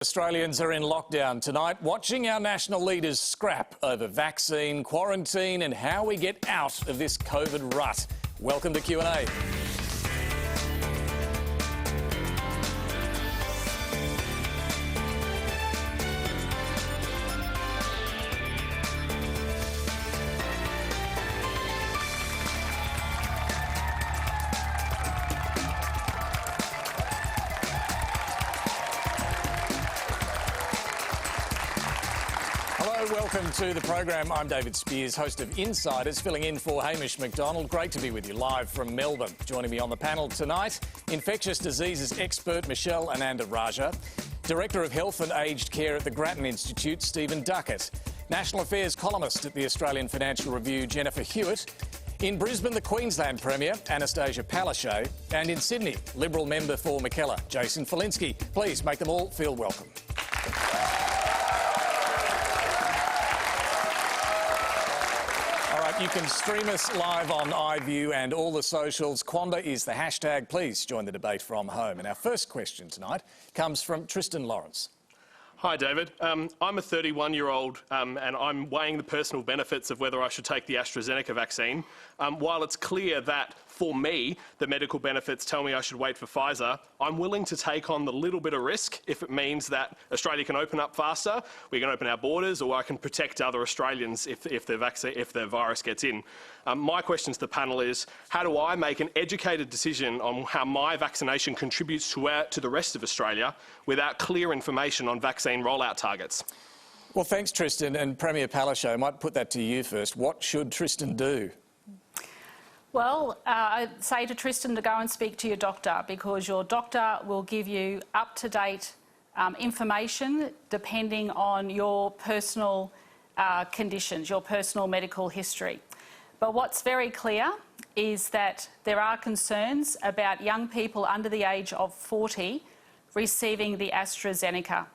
Australians are in lockdown tonight, watching our national leaders scrap over vaccine, quarantine and how we get out of this COVID rut. Welcome to Q&A. Welcome to the program. I'm David Spears, host of Insiders, filling in for Hamish McDonald. Great to be with you live from Melbourne. Joining me on the panel tonight, infectious diseases expert Michelle Ananda-Raja, Director of Health and Aged Care at the Grattan Institute, Stephen Duckett, National Affairs columnist at the Australian Financial Review, Jennifer Hewitt, in Brisbane, the Queensland Premier, Anastasia Palaszczuk, and in Sydney, Liberal member for Mackellar, Jason Falinski. Please make them all feel welcome. You can stream us live on iView and all the socials. Quanda is the hashtag. Please join the debate from home. And our first question tonight comes from Tristan Lawrence. Hi, David. I'm a 31-year-old and I'm weighing the personal benefits of whether I should take the AstraZeneca vaccine. While it's clear that, for me, the medical benefits tell me I should wait for Pfizer, I'm willing to take on the little bit of risk if it means that Australia can open up faster, we can open our borders, or I can protect other Australians if the virus gets in. My question to the panel is, how do I make an educated decision on how my vaccination contributes to the rest of Australia without clear information on vaccine rollout targets? Well, thanks, Tristan. And Premier Palaszczuk, I might put that to you first. What should Tristan do? Well, I'd say to Tristan to go and speak to your doctor, because your doctor will give you up-to-date information depending on your personal conditions, your personal medical history. But what's very clear is that there are concerns about young people under the age of 40 receiving the AstraZeneca.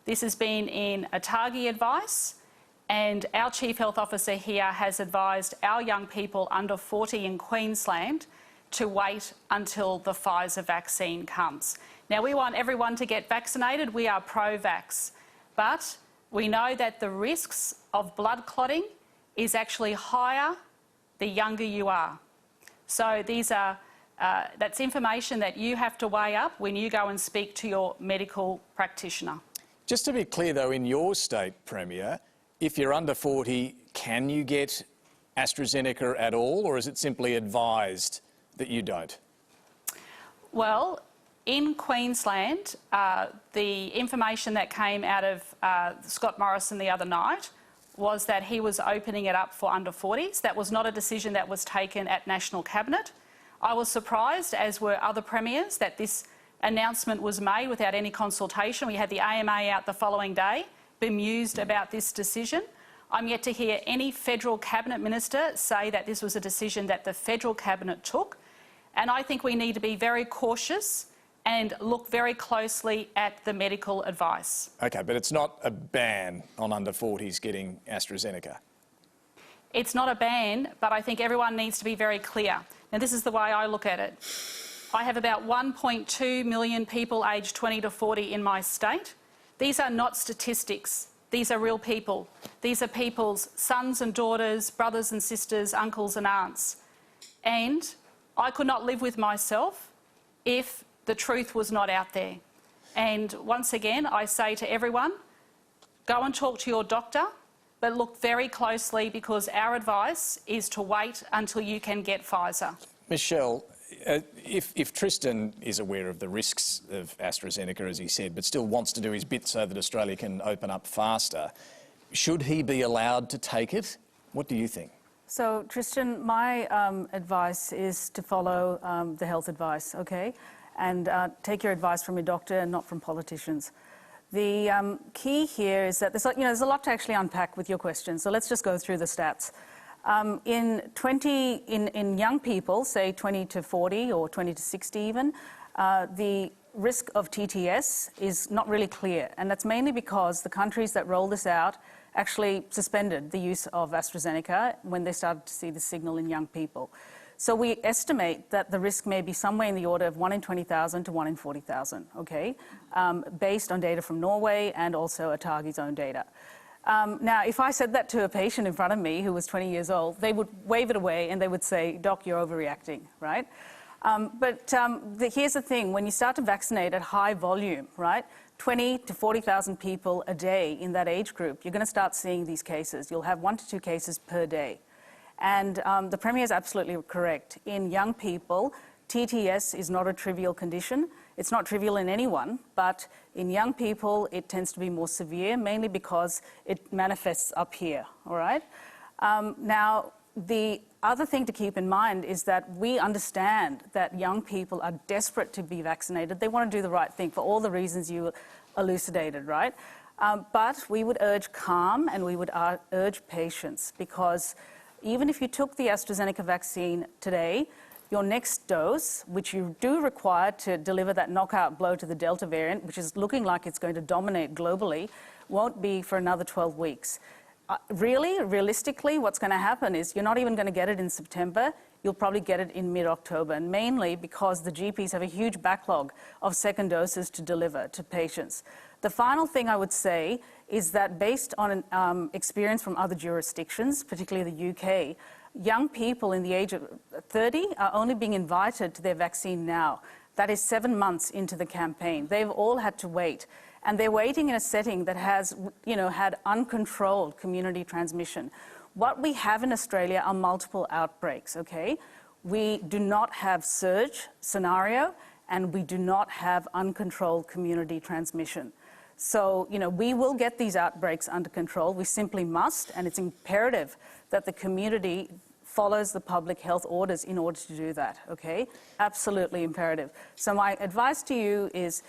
This has been in ATAGI advice, and our Chief Health Officer here has advised our young people under 40 in Queensland to wait until the Pfizer vaccine comes. Now, we want everyone to get vaccinated. We are pro-vax. But we know that the risks of blood clotting is actually higher the younger you are. So that's information that you have to weigh up when you go and speak to your medical practitioner. Just to be clear, though, in your state, Premier, if you're under 40, can you get AstraZeneca at all, or is it simply advised that you don't? Well, in Queensland, the information that came out of Scott Morrison the other night was that he was opening it up for under 40s. That was not a decision that was taken at National Cabinet. I was surprised, as were other premiers, that this announcement was made without any consultation. We had the AMA out the following day, bemused about this decision. I'm yet to hear any federal cabinet minister say that this was a decision that the federal cabinet took. And I think we need to be very cautious and look very closely at the medical advice. OK, but it's not a ban on under 40s getting AstraZeneca? It's not a ban, but I think everyone needs to be very clear. Now, this is the way I look at it. I have about 1.2 million people aged 20 to 40 in my state. These are not statistics. These are real people. These are people's sons and daughters, brothers and sisters, uncles and aunts. And I could not live with myself if the truth was not out there. And once again, I say to everyone, go and talk to your doctor, but look very closely, because our advice is to wait until you can get Pfizer. Michelle, if Tristan is aware of the risks of AstraZeneca, as he said, but still wants to do his bit so that Australia can open up faster, should he be allowed to take it? What do you think? So, Tristan, my advice is to follow the health advice, OK? And take your advice from your doctor and not from politicians. The key here is that there's a lot to actually unpack with your question, so let's just go through the stats. In young people, say 20 to 40 or 20 to 60 even, the risk of TTS is not really clear. And that's mainly because the countries that roll this out actually suspended the use of AstraZeneca when they started to see the signal in young people. So we estimate that the risk may be somewhere in the order of 1 in 20,000 to 1 in 40,000, okay, based on data from Norway and also ATAGI's own data. Now, if I said that to a patient in front of me who was 20 years old, they would wave it away and they would say, "Doc, you're overreacting," right? Here's the thing, when you start to vaccinate at high volume, right, 20 to 40,000 people a day in that age group, you're going to start seeing these cases. You'll have 1 to 2 cases per day. And the Premier is absolutely correct. In young people, TTS is not a trivial condition. It's not trivial in anyone, but in young people, it tends to be more severe, mainly because it manifests up here, all right? Now, the other thing to keep in mind is that we understand that young people are desperate to be vaccinated. They want to do the right thing for all the reasons you elucidated, right? But we would urge calm and we would urge patience, because even if you took the AstraZeneca vaccine today, your next dose, which you do require to deliver that knockout blow to the Delta variant, which is looking like it's going to dominate globally, won't be for another 12 weeks. Realistically, what's going to happen is you're not even going to get it in September. You'll probably get it in mid-October, and mainly because the GPs have a huge backlog of second doses to deliver to patients. The final thing I would say is that based on experience from other jurisdictions, particularly the UK, young people in the age of 30 are only being invited to their vaccine now. That is 7 months into the campaign. They've all had to wait. And they're waiting in a setting that has, had uncontrolled community transmission. What we have in Australia are multiple outbreaks, okay? We do not have surge scenario, and we do not have uncontrolled community transmission. So, we will get these outbreaks under control. We simply must, and it's imperative that the community follows the public health orders in order to do that, okay? Absolutely imperative. So my advice to you is,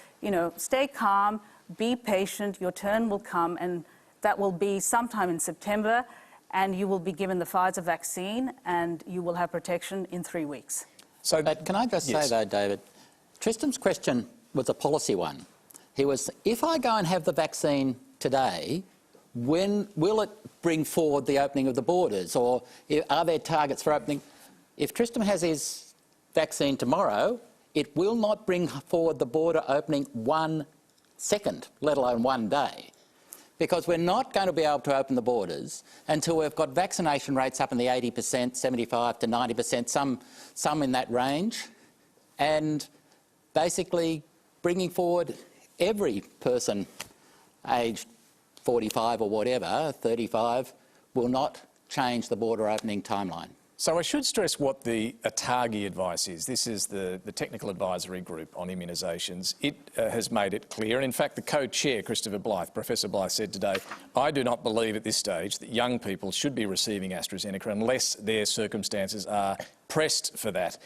stay calm, be patient, your turn will come, and that will be sometime in September, and you will be given the Pfizer vaccine, and you will have protection in 3 weeks. So, but can I just say, though, David, Tristan's question was a policy one. He was, if I go and have the vaccine today, when will it bring forward the opening of the borders, or are there targets for opening? If Tristan has his vaccine tomorrow, it will not bring forward the border opening 1 second, let alone 1 day, because we're not going to be able to open the borders until we've got vaccination rates up in the 80%, 75 to 90%, some in that range, and basically bringing forward every person aged 45 or whatever, 35, will not change the border opening timeline. So I should stress what the ATAGI advice is. This is the Technical Advisory Group on Immunisations. It has made it clear, and in fact the co-chair, Christopher Blythe, Professor Blythe, said today, I do not believe at this stage that young people should be receiving AstraZeneca unless their circumstances are pressed for that.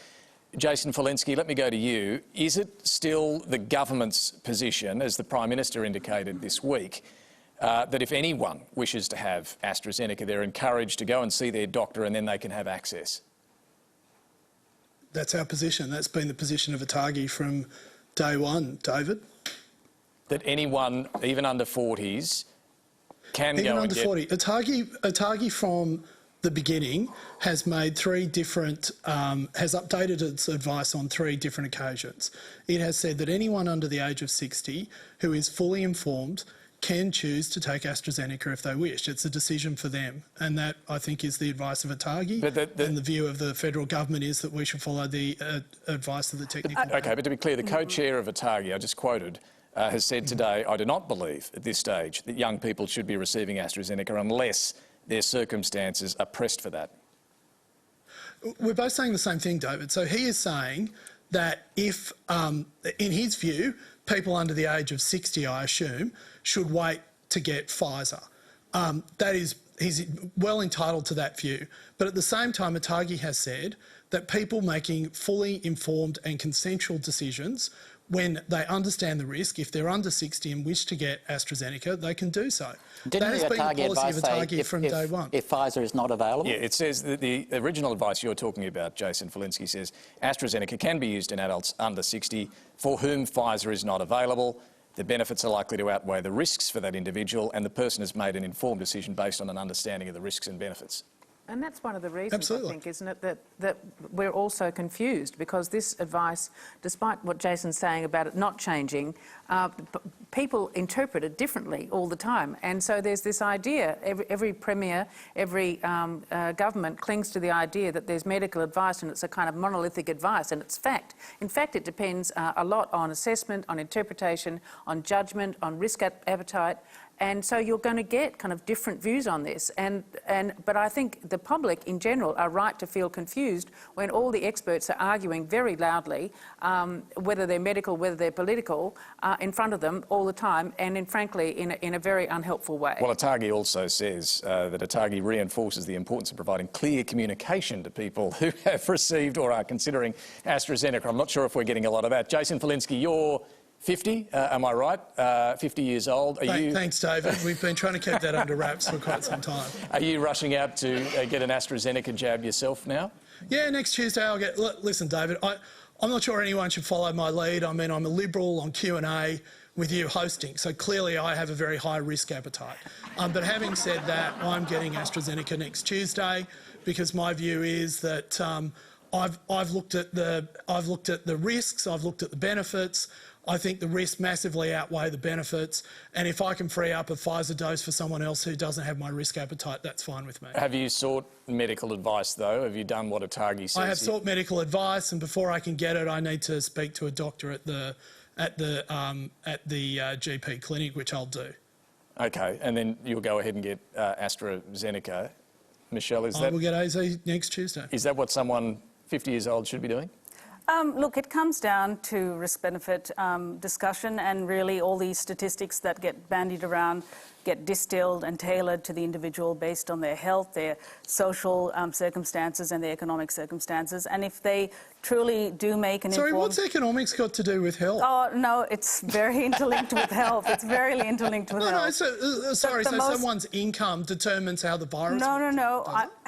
Jason Falinski, let me go to you. Is it still the government's position, as the Prime Minister indicated this week, that if anyone wishes to have AstraZeneca, they're encouraged to go and see their doctor and then they can have access? That's our position. That's been the position of ATAGI from day one, David. That anyone, even under 40s, can even go under and get... 40. ATAGI from the beginning has made 3 different, has updated its advice on 3 different occasions. It has said that anyone under the age of 60 who is fully informed can choose to take AstraZeneca if they wish. It's a decision for them, and that, I think, is the advice of ATAGI, and the view of the federal government is that we should follow the advice of the technical... OK, but to be clear, the co-chair of ATAGI, I just quoted, has said today, I do not believe at this stage that young people should be receiving AstraZeneca unless their circumstances are pressed for that. We're both saying the same thing, David. So he is saying that if, in his view, people under the age of 60, I assume, should wait to get Pfizer. He's well entitled to that view. But at the same time, ATAGI has said that people making fully informed and consensual decisions when they understand the risk, if they're under 60 and wish to get AstraZeneca, they can do so. Didn't that has been the policy of ATAGI from day one. If Pfizer is not available? Yeah, it says that the original advice you're talking about, Jason Falinski, says AstraZeneca can be used in adults under 60 for whom Pfizer is not available. The benefits are likely to outweigh the risks for that individual, and the person has made an informed decision based on an understanding of the risks and benefits. And that's one of the reasons, Absolutely. I think, isn't it, that we're all so confused, because this advice, despite what Jason's saying about it not changing, people interpret it differently all the time. And so there's this idea, every premier, every government clings to the idea that there's medical advice and it's a kind of monolithic advice, and it's fact. In fact, it depends a lot on assessment, on interpretation, on judgment, on risk appetite. And so you're going to get kind of different views on this. But I think the public in general are right to feel confused when all the experts are arguing very loudly, whether they're medical, whether they're political, in front of them all the time, and frankly, in a very unhelpful way. Well, ATAGI also says that ATAGI reinforces the importance of providing clear communication to people who have received or are considering AstraZeneca. I'm not sure if we're getting a lot of that. Jason Falinski, you're 50, am I right? 50 years old. Thanks, David. We've been trying to keep that under wraps for quite some time. Are you rushing out to get an AstraZeneca jab yourself now? Yeah, next Tuesday I'll get... Listen, David, I'm not sure anyone should follow my lead. I mean, I'm a Liberal on Q&A with you hosting, so clearly I have a very high risk appetite. But having said that, I'm getting AstraZeneca next Tuesday because my view is that I've looked at the risks, I've looked at the benefits. I think the risks massively outweigh the benefits, and if I can free up a Pfizer dose for someone else who doesn't have my risk appetite, that's fine with me. Have you sought medical advice, though? Have you done what ATAGI says? I have sought medical advice, and before I can get it, I need to speak to a doctor at the GP clinic, which I'll do. Okay, and then you'll go ahead and get AstraZeneca. Michelle, I will get AZ next Tuesday. Is that what someone 50 years old should be doing? Look, it comes down to risk-benefit discussion, and really all these statistics that get bandied around get distilled and tailored to the individual based on their health, their social circumstances and their economic circumstances. And if they truly do make an Sorry, what's economics got to do with health? Oh, no, it's very interlinked with health. It's very interlinked with health. No, sorry, so someone's income determines how the virus... No.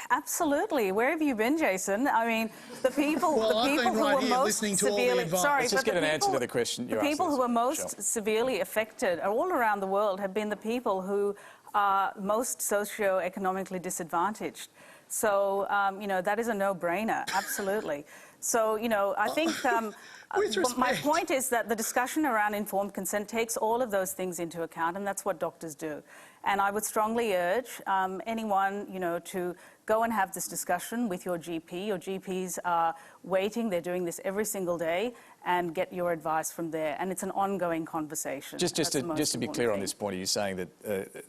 Absolutely. Where have you been, Jason? I mean, the people, well, the people who were most severely... Let's just get an answer to the question you asked. The people who are most severely affected all around the world have been the people who are most socio-economically disadvantaged. So, that is a no-brainer, absolutely. So, I think my point is that the discussion around informed consent takes all of those things into account, and that's what doctors do. And I would strongly urge anyone, to go and have this discussion with your GP. Your GPs are waiting. They're doing this every single day, and get your advice from there. And it's an ongoing conversation. Just to be clear on this point, are you saying that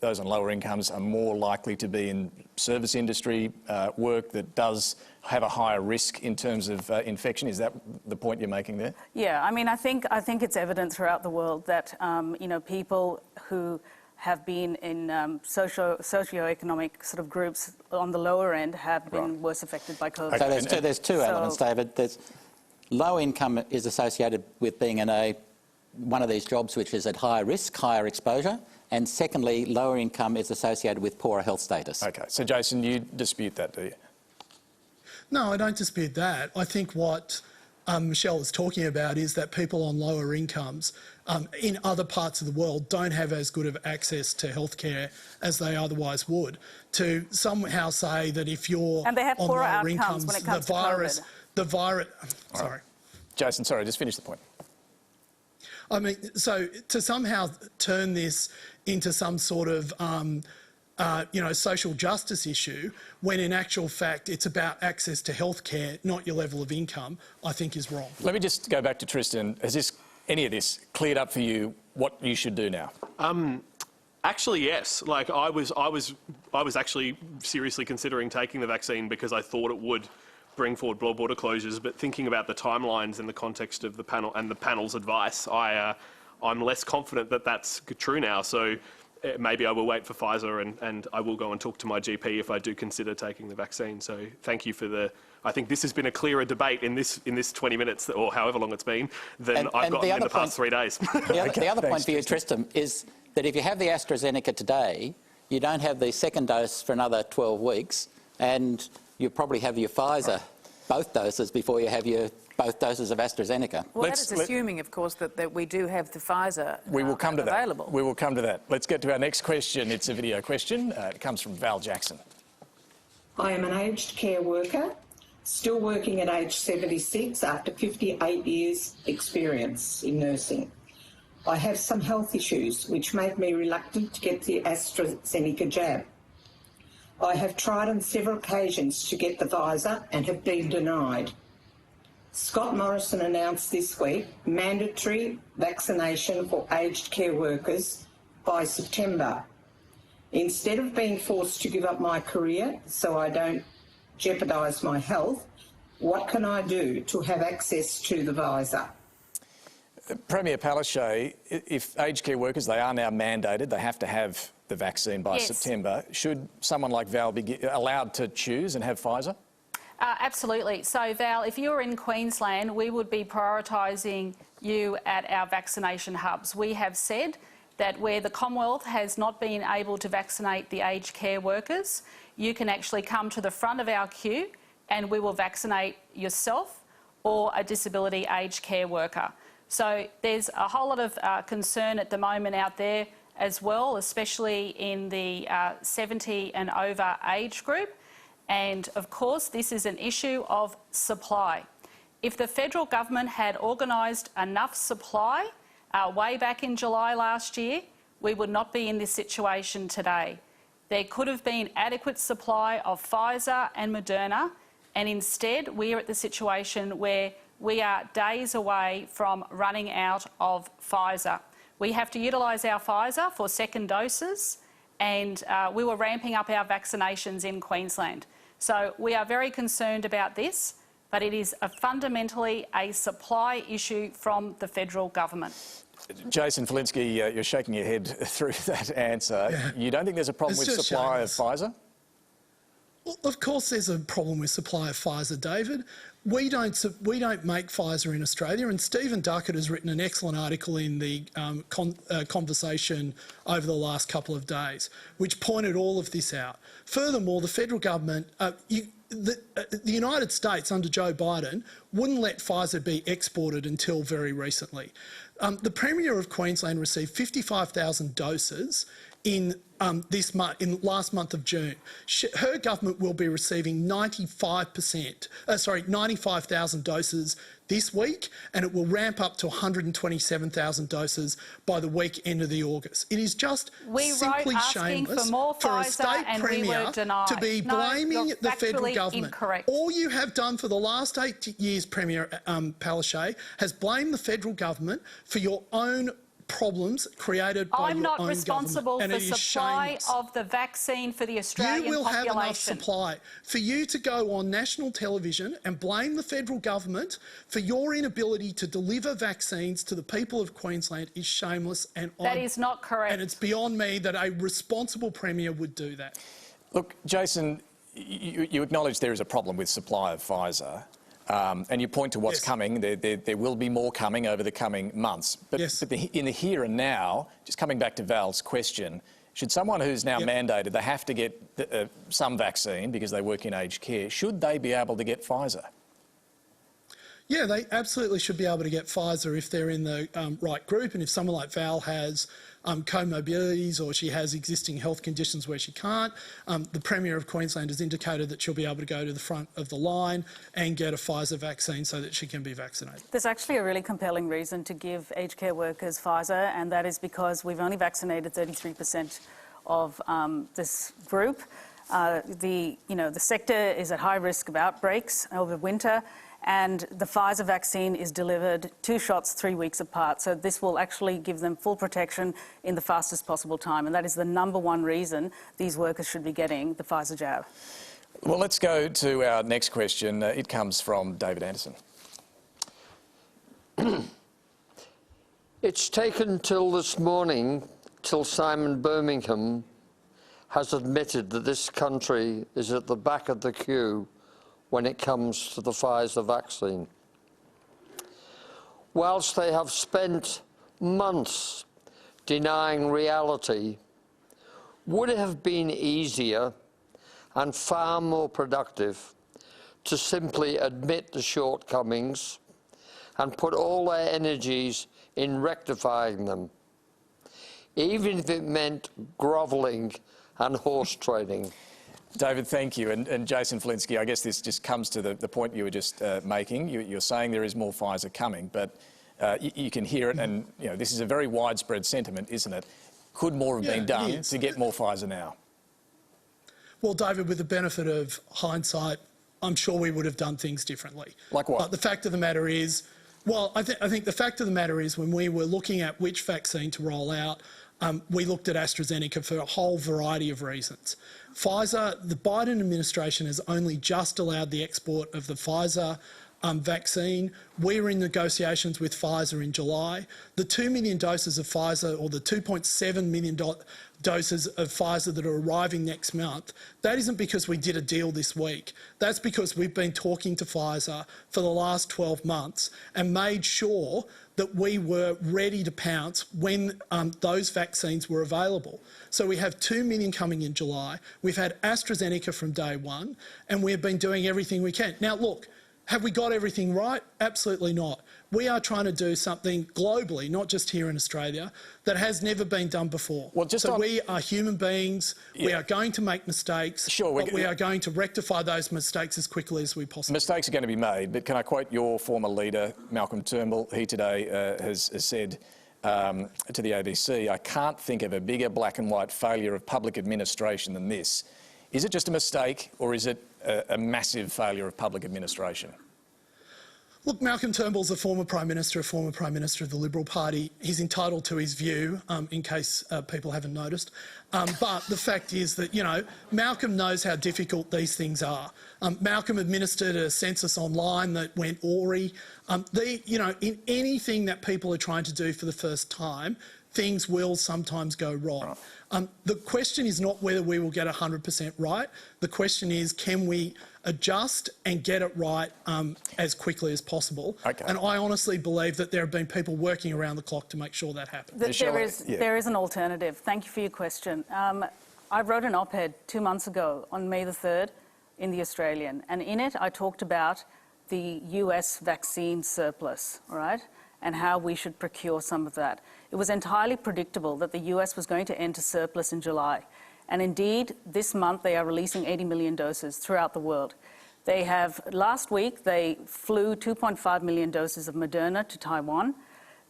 those on lower incomes are more likely to be in service industry work that does have a higher risk in terms of infection? Is that the point you're making there? Yeah, I mean, I think it's evident throughout the world that people who have been in socio-economic sort of groups on the lower end have been worse affected by COVID. Okay. So there's two elements, David. There's low income is associated with being in one of these jobs which is at higher risk, higher exposure, and secondly, lower income is associated with poorer health status. Okay, so Jason, you dispute that, do you? No, I don't dispute that. I think what Michelle is talking about is that people on lower incomes in other parts of the world don't have as good of access to healthcare as they otherwise would. To somehow say that if you're and they have on poorer lower outcomes incomes, when it comes the virus... Sorry. Right. Jason, sorry, just finish the point. I mean, so to somehow turn this into some sort of social justice issue, when in actual fact it's about access to healthcare, not your level of income, I think is wrong. Let me just go back to Tristan. Has any of this cleared up for you what you should do now? Actually, yes. Like I was actually seriously considering taking the vaccine because I thought it would bring forward border closures. But thinking about the timelines in the context of the panel and the panel's advice, I'm less confident that that's true now. So maybe I will wait for Pfizer and I will go and talk to my GP if I do consider taking the vaccine. So thank you for I think this has been a clearer debate in this 20 minutes or however long it's been than I've gotten in the past 3 days. The other point for you, Tristan, is that if you have the AstraZeneca today, you don't have the second dose for another 12 weeks, and you probably have your Pfizer both doses before you have your both doses of AstraZeneca. Well, that is assuming, of course, that we do have the Pfizer available. We will come to that. Let's get to our next question. It's a video question. It comes from Val Jackson. I am an aged care worker, still working at age 76 after 58 years experience in nursing. I have some health issues which make me reluctant to get the AstraZeneca jab. I have tried on several occasions to get the Pfizer and have been denied. Scott Morrison announced this week mandatory vaccination for aged care workers by September. Instead of being forced to give up my career so I don't jeopardise my health, what can I do to have access to the Pfizer? Premier Palaszczuk, if aged care workers, they are now mandated, they have to have the vaccine by September. Should someone like Val be allowed to choose and have Pfizer? Absolutely. So, Val, if you're in Queensland, we would be prioritising you at our vaccination hubs. We have said that where the Commonwealth has not been able to vaccinate the aged care workers, you can actually come to the front of our queue and we will vaccinate yourself or a disability aged care worker. So there's a whole lot of concern at the moment out there as well, especially in the 70 and over age group. And of course, this is an issue of supply. If the federal government had organised enough supply way back in July last year, we would not be in this situation today. There could have been adequate supply of Pfizer and Moderna, and instead we are at the situation where we are days away from running out of Pfizer. We have to utilise our Pfizer for second doses, and we were ramping up our vaccinations in Queensland. So we are very concerned about this, but it is fundamentally a supply issue from the federal government. Jason Falinski, you're shaking your head through that answer. Yeah. You don't think there's a problem with supply of Pfizer? Well, of course there's a problem with supply of Pfizer, David. We don't make Pfizer in Australia, and Stephen Duckett has written an excellent article in the conversation over the last couple of days, which pointed all of this out. Furthermore, the federal government, the United States under Joe Biden wouldn't let Pfizer be exported until very recently. The Premier of Queensland received 55,000 doses in last month of June. Her government will be receiving 95,000 doses this week, and it will ramp up to 127,000 doses by the week end of the August. It is just simply shameless for a state premier to be blaming the federal government. Incorrect. All you have done for the last 8 years, Premier Palaszczuk, has blamed the federal government for your own problems created by I'm your not own responsible government. for supply of the vaccine for the Australian population. You will have enough supply. For you to go on national television and blame the federal government for your inability to deliver vaccines to the people of Queensland is shameless, and that is not correct. And it's beyond me that a responsible premier would do that. Look, Jason, you acknowledge there is a problem with supply of Pfizer. And you point to what's coming. There will be more coming over the coming months. But, in the here and now, just coming back to Val's question, should someone who's now mandated, they have to get some vaccine because they work in aged care, should they be able to get Pfizer? Yeah, they absolutely should be able to get Pfizer if they're in the right group, and if someone like Val has comorbidities or she has existing health conditions where she can't. The Premier of Queensland has indicated that she'll be able to go to the front of the line and get a Pfizer vaccine so that she can be vaccinated. There's actually a really compelling reason to give aged care workers Pfizer, and that is because we've only vaccinated 33% of this group. The sector is at high risk of outbreaks over winter, and the Pfizer vaccine is delivered 2 shots 3 weeks apart. So this will actually give them full protection in the fastest possible time, and that is the #1 reason these workers should be getting the Pfizer jab. Well, let's go to our next question. It comes from David Anderson. It's taken till this morning, till Simon Birmingham has admitted that this country is at the back of the queue when it comes to the Pfizer vaccine. Whilst they have spent months denying reality, would it have been easier and far more productive to simply admit the shortcomings and put all their energies in rectifying them, even if it meant grovelling and horse trading? David, thank you. And Jason Falinski, I guess this just comes to the point you were just making. You're saying there is more Pfizer coming, but you can hear it, and this is a very widespread sentiment, isn't it? Could more have been done to get more Pfizer now? Well, David, with the benefit of hindsight, I'm sure we would have done things differently. Like what? But the fact of the matter is, well, I think the fact of the matter is when we were looking at which vaccine to roll out, we looked at AstraZeneca for a whole variety of reasons. Pfizer, the Biden administration has only just allowed the export of the Pfizer vaccine. We were in negotiations with Pfizer in July. The 2 million doses of Pfizer, or the 2.7 million doses of Pfizer that are arriving next month, that isn't because we did a deal this week. That's because we've been talking to Pfizer for the last 12 months and made sure that we were ready to pounce when those vaccines were available. So we have 2 million coming in July. We've had AstraZeneca from day one, and we've been doing everything we can. Now, look, have we got everything right? Absolutely not. We are trying to do something globally, not just here in Australia, that has never been done before. Well, we are human beings. We are going to make mistakes, but we are going to rectify those mistakes as quickly as we possibly can. Mistakes are going to be made, but can I quote your former leader, Malcolm Turnbull? He today has said to the ABC, "I can't think of a bigger black and white failure of public administration than this." Is it just a mistake, or is it a massive failure of public administration? Look, Malcolm Turnbull's a former Prime Minister of the Liberal Party. He's entitled to his view, in case people haven't noticed. But the fact is that, Malcolm knows how difficult these things are. Malcolm administered a census online that went awry. In anything that people are trying to do for the first time, things will sometimes go wrong. The question is not whether we will get 100% right. The question is, can we adjust and get it right as quickly as possible? Okay. And I honestly believe that there have been people working around the clock to make sure that happens. There is an alternative. Thank you for your question. I wrote an op-ed 2 months ago on May the 3rd in The Australian, and in it I talked about the US vaccine surplus, all right, and how we should procure some of that. It was entirely predictable that the US was going to enter surplus in July. And indeed, this month they are releasing 80 million doses throughout the world. Last week, they flew 2.5 million doses of Moderna to Taiwan.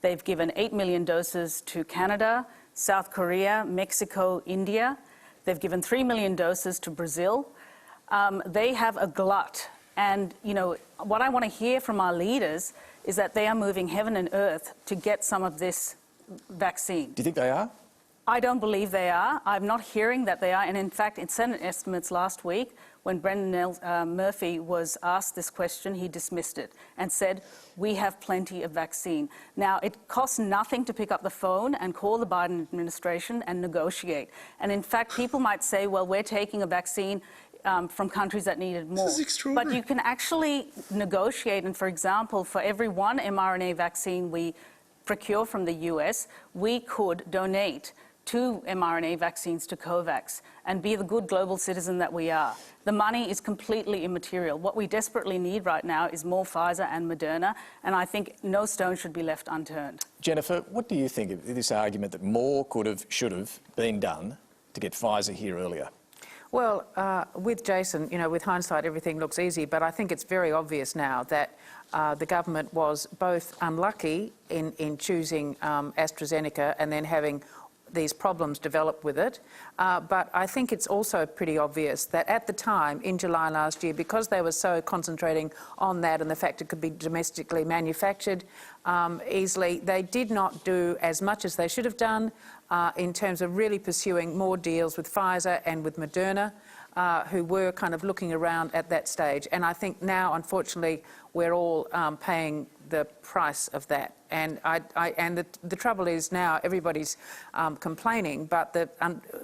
They've given 8 million doses to Canada, South Korea, Mexico, India. They've given 3 million doses to Brazil. They have a glut. And, what I want to hear from our leaders is that they are moving heaven and earth to get some of this vaccine. Do you think they are? I don't believe they are. I'm not hearing that they are. And in fact, in Senate estimates last week, when Brendan Murphy was asked this question, he dismissed it and said, we have plenty of vaccine. Now, it costs nothing to pick up the phone and call the Biden administration and negotiate. And in fact, people might say, well, we're taking a vaccine from countries that needed more. This is extraordinary. But you can actually negotiate. And for example, for every one mRNA vaccine we procure from the US, we could donate 2 mRNA vaccines to COVAX and be the good global citizen that we are. The money is completely immaterial. What we desperately need right now is more Pfizer and Moderna, and I think no stone should be left unturned. Jennifer, what do you think of this argument that more could have, should have been done to get Pfizer here earlier? Well, with Jason, with hindsight, everything looks easy, but I think it's very obvious now that the government was both unlucky in choosing AstraZeneca and then having these problems develop with it. But I think it's also pretty obvious that at the time, in July last year, because they were so concentrating on that and the fact it could be domestically manufactured easily, they did not do as much as they should have done in terms of really pursuing more deals with Pfizer and with Moderna, who were kind of looking around at that stage. And I think now, unfortunately, we're all paying the price of that. And the trouble is now everybody's complaining, but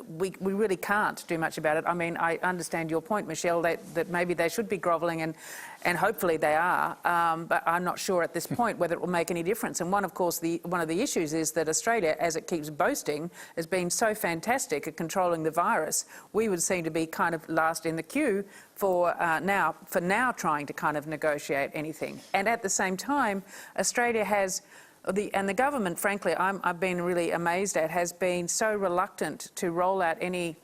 we really can't do much about it. I mean, I understand your point, Michelle, that maybe they should be grovelling, and hopefully they are, but I'm not sure at this point whether it will make any difference. And one of the issues is that Australia, as it keeps boasting, has been so fantastic at controlling the virus. We would seem to be kind of last in the queue for now trying to kind of negotiate anything. And at the same time, Australia has, and the government, frankly, I've been really amazed at, has been so reluctant to roll out any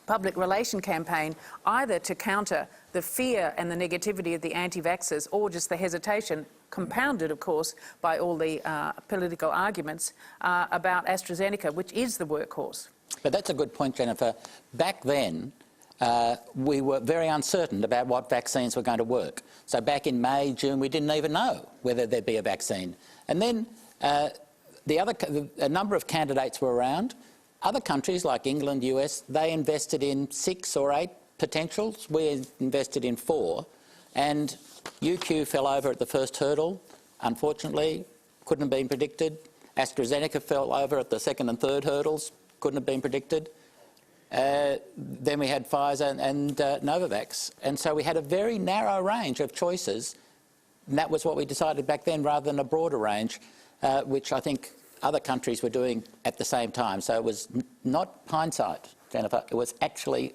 public relation campaign either to counter the fear and the negativity of the anti-vaxxers or just the hesitation, compounded, of course, by all the political arguments about AstraZeneca, which is the workhorse. But that's a good point, Jennifer. Back then, we were very uncertain about what vaccines were going to work. So back in May, June, we didn't even know whether there'd be a vaccine. And then a number of candidates were around. Other countries like England, US, they invested in 6 or 8 potentials. We invested in 4. And UQ fell over at the first hurdle, unfortunately, couldn't have been predicted. AstraZeneca fell over at the second and third hurdles, couldn't have been predicted. Then we had Pfizer and Novavax. And so we had a very narrow range of choices, and that was what we decided back then rather than a broader range, which I think other countries were doing at the same time. So it was not hindsight, Jennifer, it was actually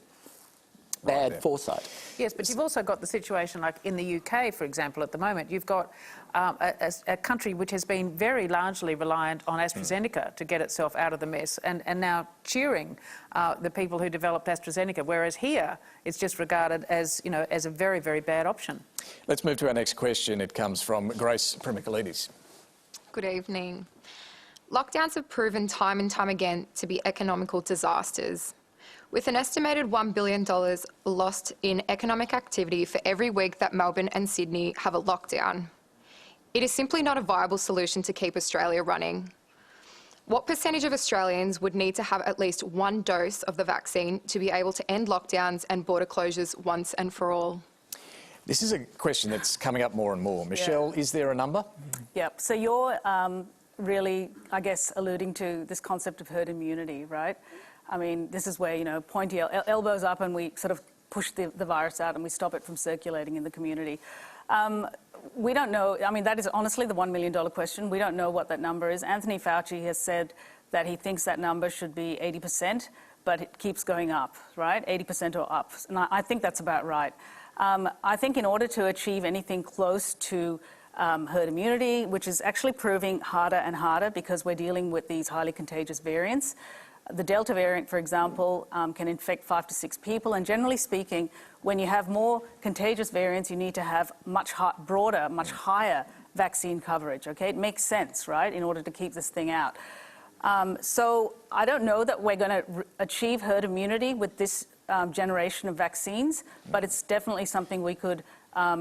bad foresight. Yes, but you've also got the situation like in the UK, for example, at the moment. You've got a country which has been very largely reliant on AstraZeneca to get itself out of the mess and now cheering the people who developed AstraZeneca, whereas here it's just regarded as, you know, as a very, very bad option. Let's move to our next question. It comes from Grace Primicolides. Good evening. Lockdowns have proven time and time again to be economical disasters. With an estimated $1 billion lost in economic activity for every week that Melbourne and Sydney have a lockdown, it is simply not a viable solution to keep Australia running. What percentage of Australians would need to have at least 1 dose of the vaccine to be able to end lockdowns and border closures once and for all? This is a question that's coming up more and more. Michelle, is there a number? Yep. So you're really, I guess, alluding to this concept of herd immunity, right? I mean, this is where, you know, pointy elbows up and we sort of push the virus out and we stop it from circulating in the community. We don't know. I mean, that is honestly the $1 million question. We don't know what that number is. Anthony Fauci has said that he thinks that number should be 80%, but it keeps going up, right? 80% or up. And I think that's about right. I think in order to achieve anything close to herd immunity, which is actually proving harder and harder because we're dealing with these highly contagious variants. The Delta variant, for example, can infect 5 to 6 people. And generally speaking, when you have more contagious variants, you need to have much broader, much higher vaccine coverage, okay? It makes sense, right, in order to keep this thing out. So I don't know that we're going to achieve herd immunity with this generation of vaccines, but it's definitely something we could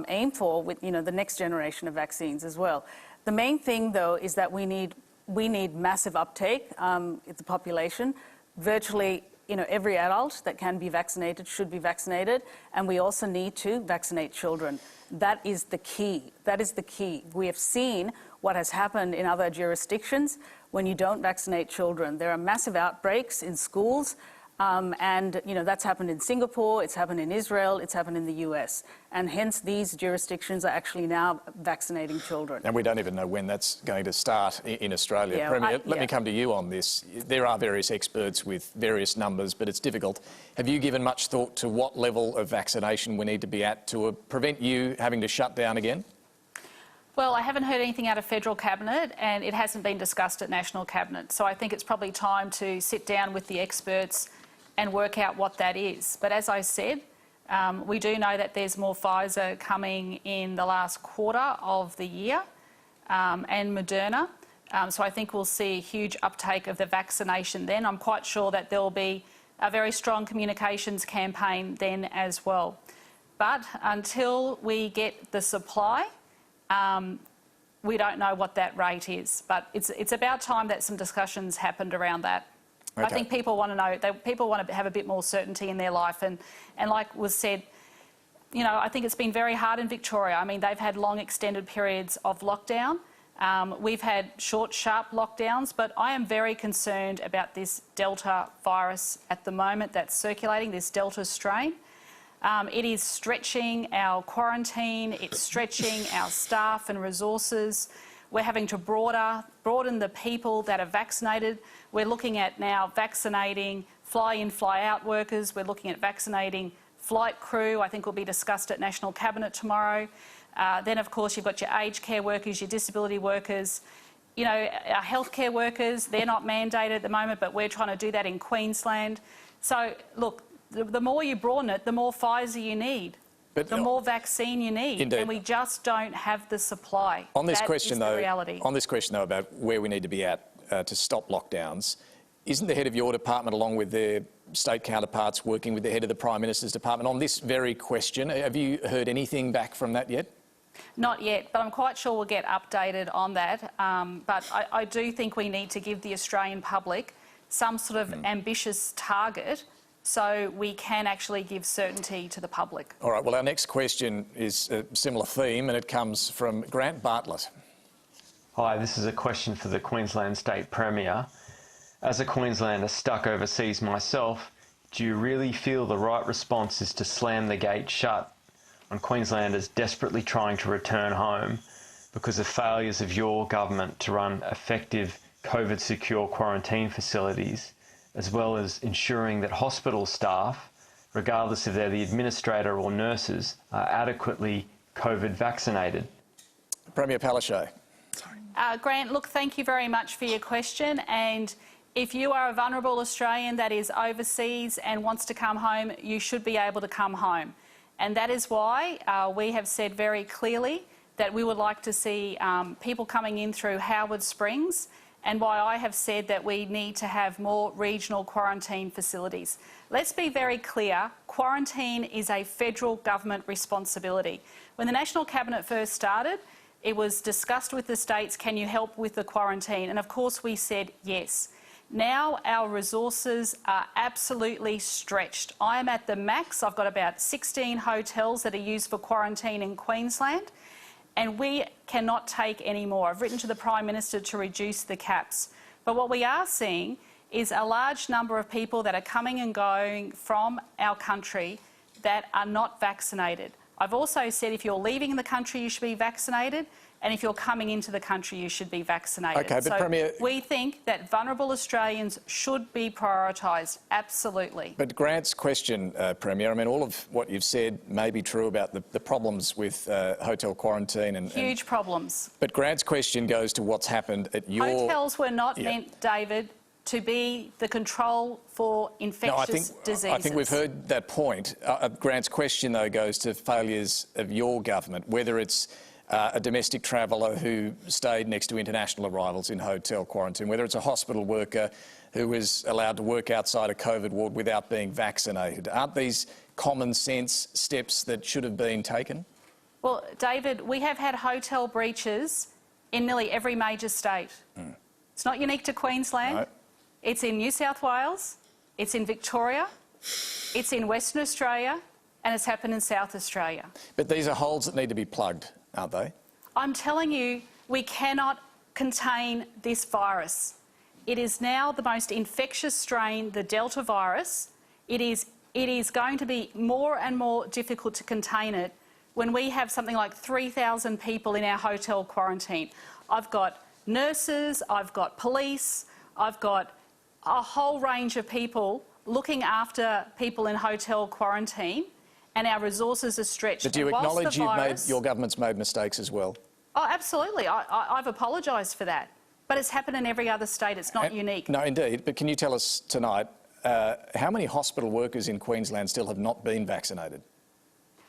aim for with, you know, the next generation of vaccines as well. The main thing, though, is that we need massive uptake in the population. Virtually, you know, every adult that can be vaccinated should be vaccinated, and we also need to vaccinate children. That is the key. That is the key. We have seen what has happened in other jurisdictions when you don't vaccinate children. There are massive outbreaks in schools. And, you know, that's happened in Singapore, it's happened in Israel, it's happened in the US. And hence these jurisdictions are actually now vaccinating children. And we don't even know when that's going to start in Australia. Yeah, Premier, let me come to you on this. There are various experts with various numbers, but it's difficult. Have you given much thought to what level of vaccination we need to be at to prevent you having to shut down again? Well, I haven't heard anything out of federal cabinet and it hasn't been discussed at national cabinet. So I think it's probably time to sit down with the experts and work out what that is. But as I said, we do know that there's more Pfizer coming in the last quarter of the year and Moderna. So I think we'll see a huge uptake of the vaccination then. I'm quite sure that there will be a very strong communications campaign then as well. But until we get the supply, we don't know what that rate is. But it's about time that some discussions happened around that. Okay. I think people want to know, people want to have a bit more certainty in their life. And like was said, you know, I think it's been very hard in Victoria. I mean, they've had long extended periods of lockdown. We've had short, sharp lockdowns, but I am very concerned about this Delta virus at the moment that's circulating, this Delta strain. It is stretching our quarantine, it's stretching our staff and resources. We're having to broaden the people that are vaccinated. We're looking at now vaccinating fly-in, fly-out workers. We're looking at vaccinating flight crew. I think will be discussed at National Cabinet tomorrow. Then, of course, you've got your aged care workers, your disability workers. You know, our healthcare workers, they're not mandated at the moment, but we're trying to do that in Queensland. So, look, the more you broaden it, the more Pfizer you need. But the more vaccine you need. Indeed. And we just don't have the supply. On this That question, is the though, reality. on this question, though, about where we need to be at to stop lockdowns, isn't the head of your department, along with their state counterparts, working with the head of the Prime Minister's department on this very question? Have you heard anything back from that yet? Not yet, but I'm quite sure we'll get updated on that. But I do think we need to give the Australian public some sort of ambitious target so we can actually give certainty to the public. All right, well, our next question is a similar theme, and it comes from Grant Bartlett. Hi, this is a question for the Queensland State Premier. As a Queenslander stuck overseas myself, do you really feel the right response is to slam the gate shut on Queenslanders desperately trying to return home because of failures of your government to run effective COVID-secure quarantine facilities, as well as ensuring that hospital staff, regardless if they're the administrator or nurses, are adequately COVID vaccinated? Premier Palaszczuk. Grant, look, thank you very much for your question. And if you are a vulnerable Australian that is overseas and wants to come home, you should be able to come home. And that is why we have said very clearly that we would like to see people coming in through Howard Springs, and why I have said that we need to have more regional quarantine facilities. Let's be very clear, quarantine is a federal government responsibility. When the National Cabinet first started, it was discussed with the states, can you help with the quarantine? And of course we said yes. Now our resources are absolutely stretched. I am at the max. I've got about 16 hotels that are used for quarantine in Queensland, and we cannot take any more. I've written to the Prime Minister to reduce the caps. But what we are seeing is a large number of people that are coming and going from our country that are not vaccinated. I've also said if you're leaving the country, you should be vaccinated, and if you're coming into the country, you should be vaccinated. Okay, but so Premier, we think that vulnerable Australians should be prioritised, absolutely. But Grant's question, Premier, I mean, all of what you've said may be true about the problems with hotel quarantine and... Huge problems. But Grant's question goes to what's happened at your... Hotels were not meant, David, to be the control for infectious diseases. I think we've heard that point. Grant's question, though, goes to failures of your government, whether it's a domestic traveller who stayed next to international arrivals in hotel quarantine, whether it's a hospital worker who was allowed to work outside a COVID ward without being vaccinated. Aren't these common sense steps that should have been taken? Well, David, we have had hotel breaches in nearly every major state. It's not unique to Queensland. No. It's in New South Wales, it's in Victoria, it's in Western Australia, and it's happened in South Australia. But these are holes that need to be plugged, aren't they? I'm telling you, we cannot contain this virus. It is now the most infectious strain, the Delta virus. It is going to be more and more difficult to contain it when we have something like 3,000 people in our hotel quarantine. I've got nurses, I've got police, I've got a whole range of people looking after people in hotel quarantine, and our resources are stretched. But do you acknowledge your government's made mistakes as well? Oh, absolutely. I've apologised for that. But it's happened in every other state. It's not unique. No, indeed. But can you tell us tonight, how many hospital workers in Queensland still have not been vaccinated?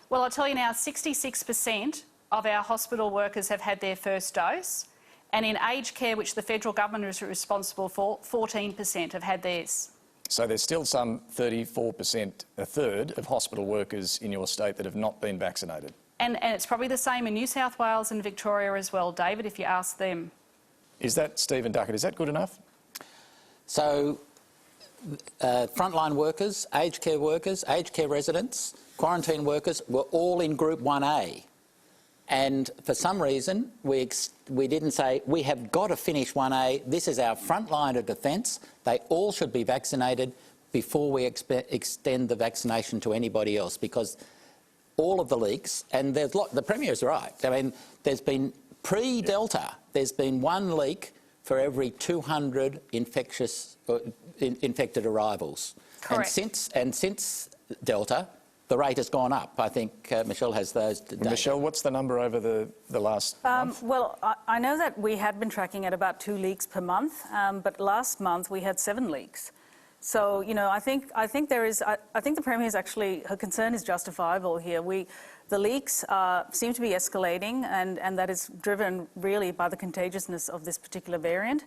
Well, I'll tell you now, 66% of our hospital workers have had their first dose. And in aged care, which the federal government is responsible for, 14% have had theirs. So there's still some 34%, a third, of hospital workers in your state that have not been vaccinated. And it's probably the same in New South Wales and Victoria as well, David, if you ask them. Is that, Stephen Duckett, is that good enough? So, frontline workers, aged care residents, quarantine workers were all in Group 1A. And for some reason, we didn't say, we have got to finish 1A. This is our front line of defence. They all should be vaccinated before we extend the vaccination to anybody else, because all of the leaks, and the Premier's right. I mean, there's been pre-Delta, there's been one leak for every 200 infected arrivals. Correct. And since Delta, the rate has gone up. I think Michelle has those data. Michelle, what's the number over the last month? Well, I know that we had been tracking at about 2 leaks per month, but last month we had 7 leaks. So, you know, I think the Premier's actually, her concern is justifiable here. The leaks seem to be escalating, and that is driven really by the contagiousness of this particular variant.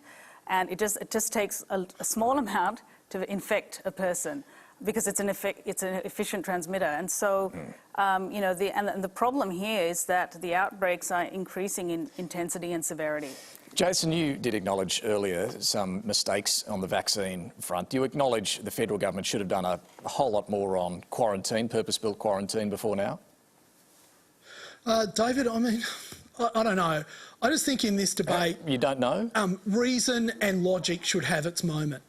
And it just takes a small amount to infect a person, because it's an efficient transmitter. And so, you know, the problem here is that the outbreaks are increasing in intensity and severity. Jason, you did acknowledge earlier some mistakes on the vaccine front. Do you acknowledge the federal government should have done a whole lot more on quarantine, purpose-built quarantine, before now? David, I mean, I don't know. I just think in this debate... You don't know? Reason and logic should have its moment.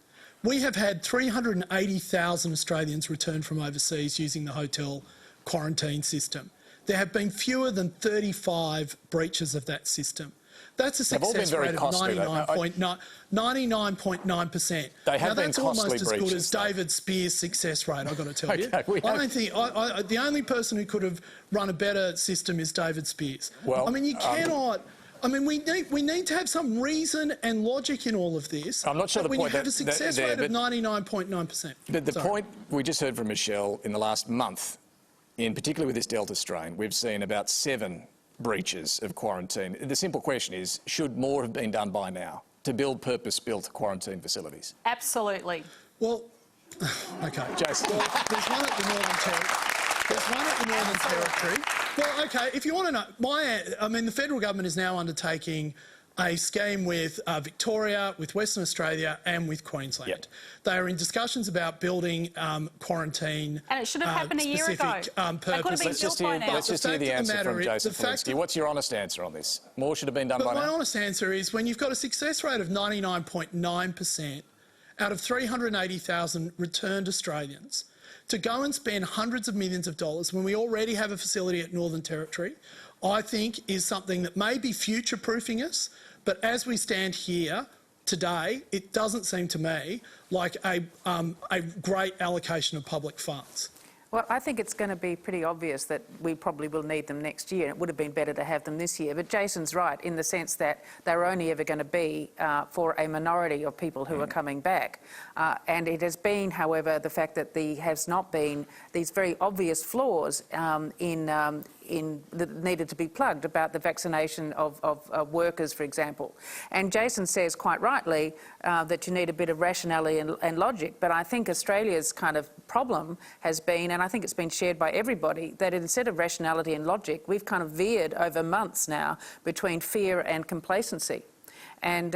We have had 380,000 Australians return from overseas using the hotel quarantine system. There have been fewer than 35 breaches of that system. That's a success rate of 99.9%. They have been that's costly almost as breaches, good as David Spears' success rate, I've got to tell you. Okay, I don't think... the only person who could have run a better system is David Spears. Well, I mean, you cannot... I mean, we need to have some reason and logic in all of this. I'm not sure the when point you have a success rate of 99.9%. But the point we just heard from Michelle, in the last month, in particular with this Delta strain, we've seen about 7 breaches of quarantine. The simple question is, should more have been done by now to build purpose-built quarantine facilities? Absolutely. Well, OK. Jason. Well, there's one at the Northern Territory. Well, OK, if you want to know, I mean, the federal government is now undertaking a scheme with Victoria, with Western Australia and with Queensland. Yep. They are in discussions about building quarantine And it should have happened a year ago. They could have been built by now. Let's just hear the answer from Jason Falinski. What's your honest answer on this? More should have been done by now? My honest answer is, when you've got a success rate of 99.9% out of 380,000 returned Australians, to go and spend hundreds of millions of dollars when we already have a facility at Northern Territory, I think is something that may be future-proofing us, but as we stand here today, it doesn't seem to me like a great allocation of public funds. Well, I think it's going to be pretty obvious that we probably will need them next year. It would have been better to have them this year. But Jason's right in the sense that they're only ever going to be for a minority of people who are coming back. And it has been, however, the fact that there has not been these very obvious flaws that needed to be plugged about the vaccination of workers, for example. And Jason says quite rightly that you need a bit of rationality and logic, but I think Australia's kind of problem has been, and I think it's been shared by everybody, that instead of rationality and logic, we've kind of veered over months now between fear and complacency. And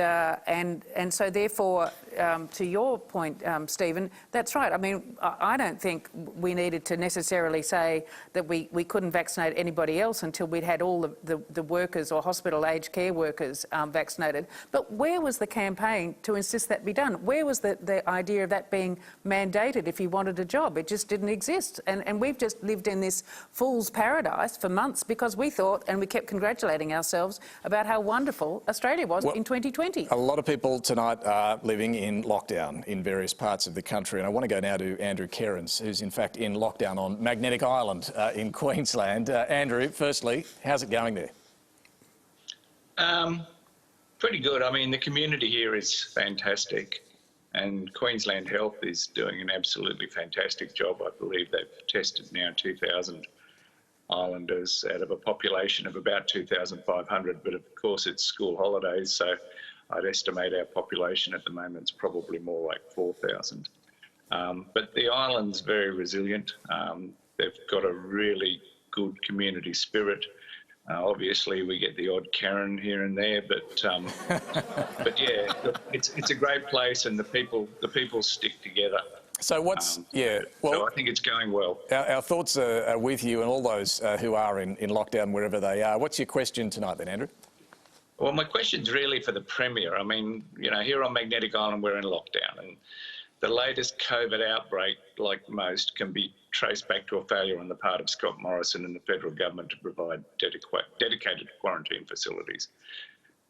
so therefore, to your point, Stephen, that's right. I mean, I don't think we needed to necessarily say that we couldn't vaccinate anybody else until we'd had all the workers or hospital aged care workers vaccinated. But where was the campaign to insist that be done? Where was the idea of that being mandated if you wanted a job? It just didn't exist. And we've just lived in this fool's paradise for months because we thought, and we kept congratulating ourselves about how wonderful Australia was in 2020. A lot of people tonight are living in lockdown in various parts of the country, and I want to go now to Andrew Kerins, who's in fact in lockdown on Magnetic Island in Queensland. Andrew, firstly, how's it going there? Pretty good. I mean, the community here is fantastic, and Queensland Health is doing an absolutely fantastic job. I believe they've tested now 2,000 islanders out of a population of about 2,500, but of course it's school holidays, so I'd estimate our population at the moment is probably more like 4,000. But the island's very resilient. They've got a really good community spirit. Obviously we get the odd Karen here and there, but yeah, it's a great place, and the people stick together. So what's, so I think it's going well. Our thoughts are with you and all those who are in lockdown wherever they are. What's your question tonight then, Andrew? Well, my question's really for the Premier. I mean, you know, here on Magnetic Island we're in lockdown, and the latest COVID outbreak, like most, can be traced back to a failure on the part of Scott Morrison and the federal government to provide dedicated quarantine facilities.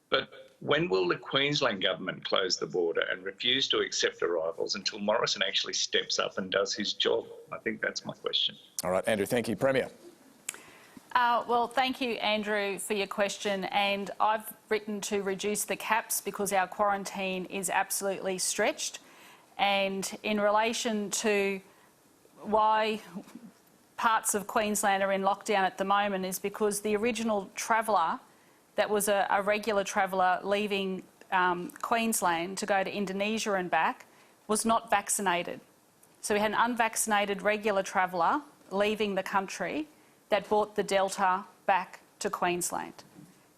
But when will the Queensland government close the border and refuse to accept arrivals until Morrison actually steps up and does his job? I think that's my question. All right, Andrew, thank you. Premier. Well, thank you, Andrew, for your question. And I've written to reduce the caps because our quarantine is absolutely stretched. And in relation to why parts of Queensland are in lockdown at the moment is because the original traveller that was a regular traveller leaving Queensland to go to Indonesia and back was not vaccinated. So we had an unvaccinated regular traveller leaving the country that brought the Delta back to Queensland.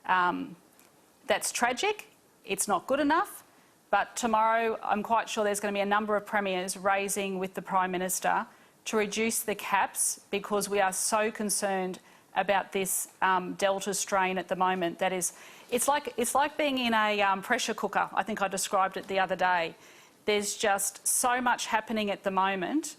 That's tragic. It's not good enough. But tomorrow, I'm quite sure there's going to be a number of premiers raising with the Prime Minister to reduce the caps because we are so concerned about this Delta strain at the moment. That is, it's like being in a pressure cooker. I think I described it the other day. There's just so much happening at the moment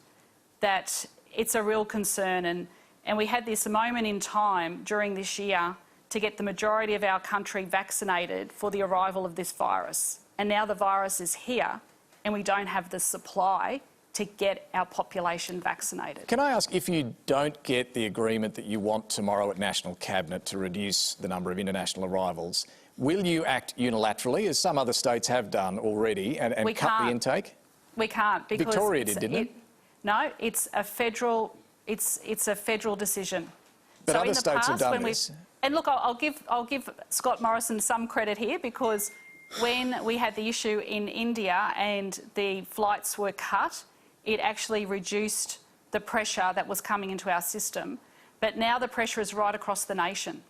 that it's a real concern. And we had this moment in time during this year to get the majority of our country vaccinated for the arrival of this virus. And now the virus is here and we don't have the supply to get our population vaccinated. Can I ask, if you don't get the agreement that you want tomorrow at National Cabinet to reduce the number of international arrivals, will you act unilaterally, as some other states have done already, and cut the intake? We can't, because Victoria did, didn't it? No, it's a federal decision. But so other in the states past, have done when this. And look, I'll give Scott Morrison some credit here, because when we had the issue in India and the flights were cut, it actually reduced the pressure that was coming into our system. But now the pressure is right across the nation.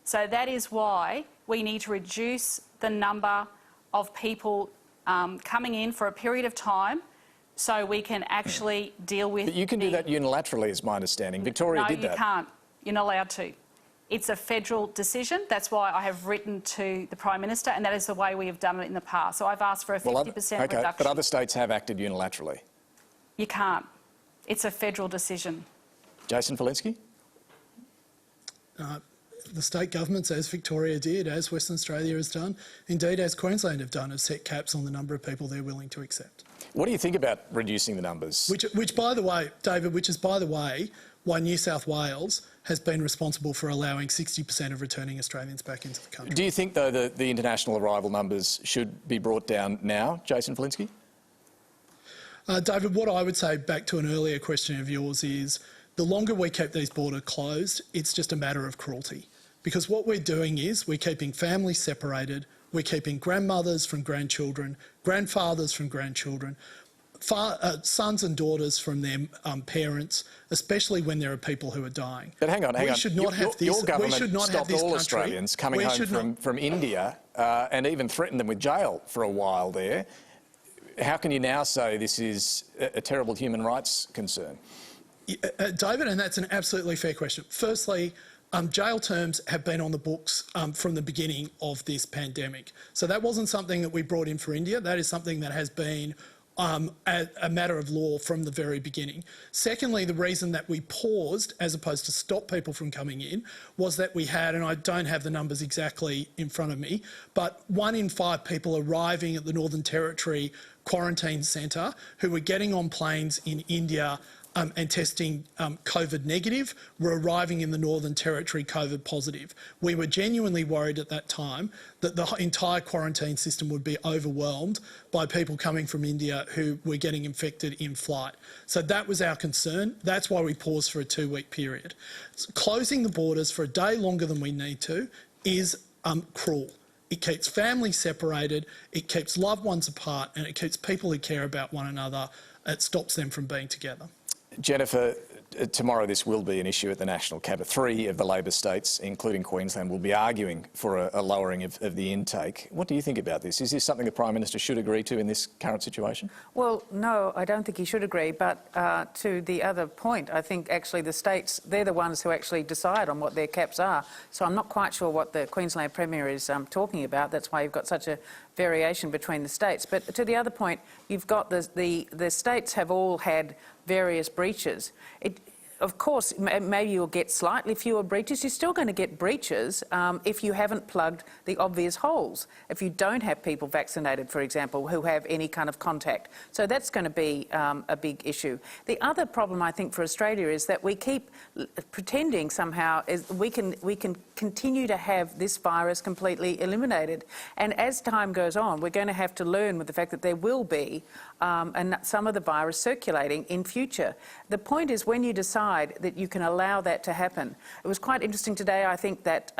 So that is why we need to reduce the number of people coming in for a period of time so we can actually deal with... But you can do that unilaterally, is my understanding. Victoria did that. No, you can't. You're not allowed to. It's a federal decision. That's why I have written to the Prime Minister, and that is the way we have done it in the past. So I've asked for a 50% reduction. But other states have acted unilaterally. You can't. It's a federal decision. Jason Falinski? The state governments, as Victoria did, as Western Australia has done, indeed as Queensland have done, have set caps on the number of people they're willing to accept. What do you think about reducing the numbers? Which by the way, David, why New South Wales has been responsible for allowing 60% of returning Australians back into the country. Do you think, though, that the international arrival numbers should be brought down now, Jason Falinski? David, what I would say back to an earlier question of yours is the longer we keep these borders closed, it's just a matter of cruelty. Because what we're doing is we're keeping families separated, we're keeping grandmothers from grandchildren, grandfathers from grandchildren, sons and daughters from their parents, especially when there are people who are dying. But hang on. We should not have this. Your government we should not stopped have this all country. Australians coming home from India and even threatened them with jail for a while there. How can you now say this is a terrible human rights concern? David, and that's an absolutely fair question. Firstly, jail terms have been on the books from the beginning of this pandemic. So that wasn't something that we brought in for India. That is something that has been a matter of law from the very beginning. Secondly, the reason that we paused as opposed to stop people from coming in was that we had, and I don't have the numbers exactly in front of me, but 1 in 5 people arriving at the Northern Territory quarantine centre who were getting on planes in India and testing COVID negative were arriving in the Northern Territory COVID positive. We were genuinely worried at that time that the entire quarantine system would be overwhelmed by people coming from India who were getting infected in flight. So that was our concern. That's why we paused for a 2-week period. So closing the borders for a day longer than we need to is cruel. It keeps families separated, it keeps loved ones apart, and it keeps people who care about one another. It stops them from being together. Jennifer, tomorrow this will be an issue at the National Cabinet. 3 of the Labor states, including Queensland, will be arguing for a lowering of the intake. What do you think about this? Is this something the Prime Minister should agree to in this current situation? Well, no, I don't think he should agree. But to the other point, I think actually the states, they're the ones who actually decide on what their caps are. So I'm not quite sure what the Queensland Premier is talking about. That's why you've got such a variation between the states. But to the other point, you've got the states have all had various breaches. Of course, maybe you'll get slightly fewer breaches. You're still going to get breaches if you haven't plugged the obvious holes. If you don't have people vaccinated, for example, who have any kind of contact. So that's going to be a big issue. The other problem, I think, for Australia is that we keep pretending somehow we can continue to have this virus completely eliminated. And as time goes on, we're going to have to learn with the fact that there will be some of the virus circulating in future. The point is, when you decide that you can allow that to happen, it was quite interesting today, I think, that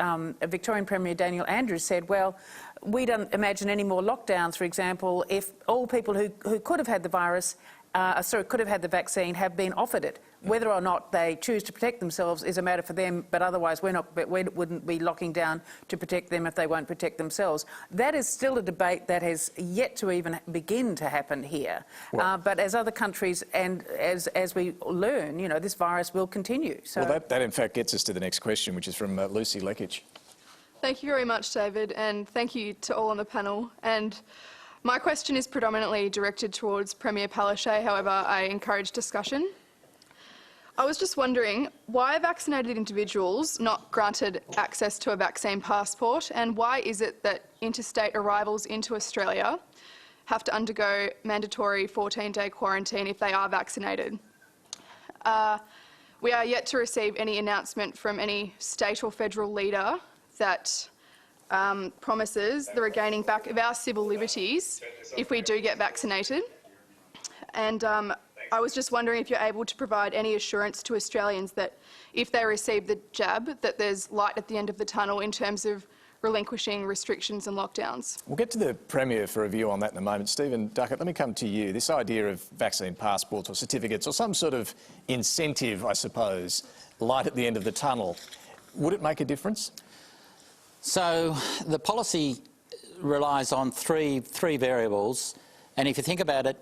Victorian Premier Daniel Andrews said, well, we don't imagine any more lockdowns, for example, if all people who could have had the virus, could have had the vaccine, have been offered it. Whether or not they choose to protect themselves is a matter for them, but otherwise we wouldn't be locking down to protect them if they won't protect themselves. That is still a debate that has yet to even begin to happen here. Well, but as other countries and as we learn, you know, this virus will continue. So well, that in fact gets us to the next question, which is from Lucy Lekic. Thank you very much, David, and thank you to all on the panel. And my question is predominantly directed towards Premier Palaszczuk, however, I encourage discussion. I was just wondering, why are vaccinated individuals not granted access to a vaccine passport, and why is it that interstate arrivals into Australia have to undergo mandatory 14-day quarantine if they are vaccinated? We are yet to receive any announcement from any state or federal leader that promises the regaining back of our civil liberties if we do get vaccinated. And I was just wondering if you're able to provide any assurance to Australians that if they receive the jab, that there's light at the end of the tunnel in terms of relinquishing restrictions and lockdowns. We'll get to the Premier for a view on that in a moment. Stephen Duckett, let me come to you. This idea of vaccine passports or certificates or some sort of incentive, I suppose, light at the end of the tunnel, would it make a difference? So the policy relies on three variables, and if you think about it,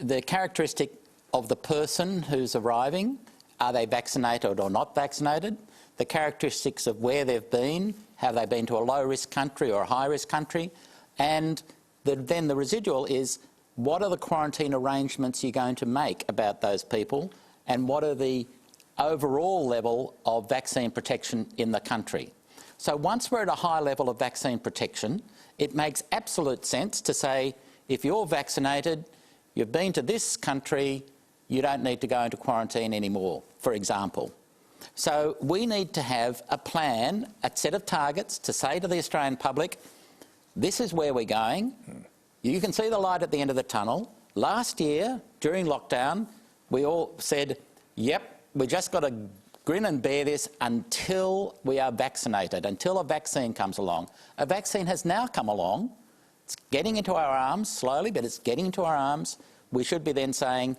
the characteristic of the person who's arriving, are they vaccinated or not vaccinated? The characteristics of where they've been, have they been to a low-risk country or a high-risk country? And then the residual is, what are the quarantine arrangements you're going to make about those people, and what are the overall level of vaccine protection in the country? So once we're at a high level of vaccine protection, it makes absolute sense to say, if you're vaccinated, you've been to this country, you don't need to go into quarantine anymore, for example. So we need to have a plan, a set of targets to say to the Australian public, this is where we're going. You can see the light at the end of the tunnel. Last year, during lockdown, we all said, yep, we just got to grin and bear this until we are vaccinated, until a vaccine comes along. A vaccine has now come along. It's getting into our arms, slowly, but it's getting into our arms. We should be then saying,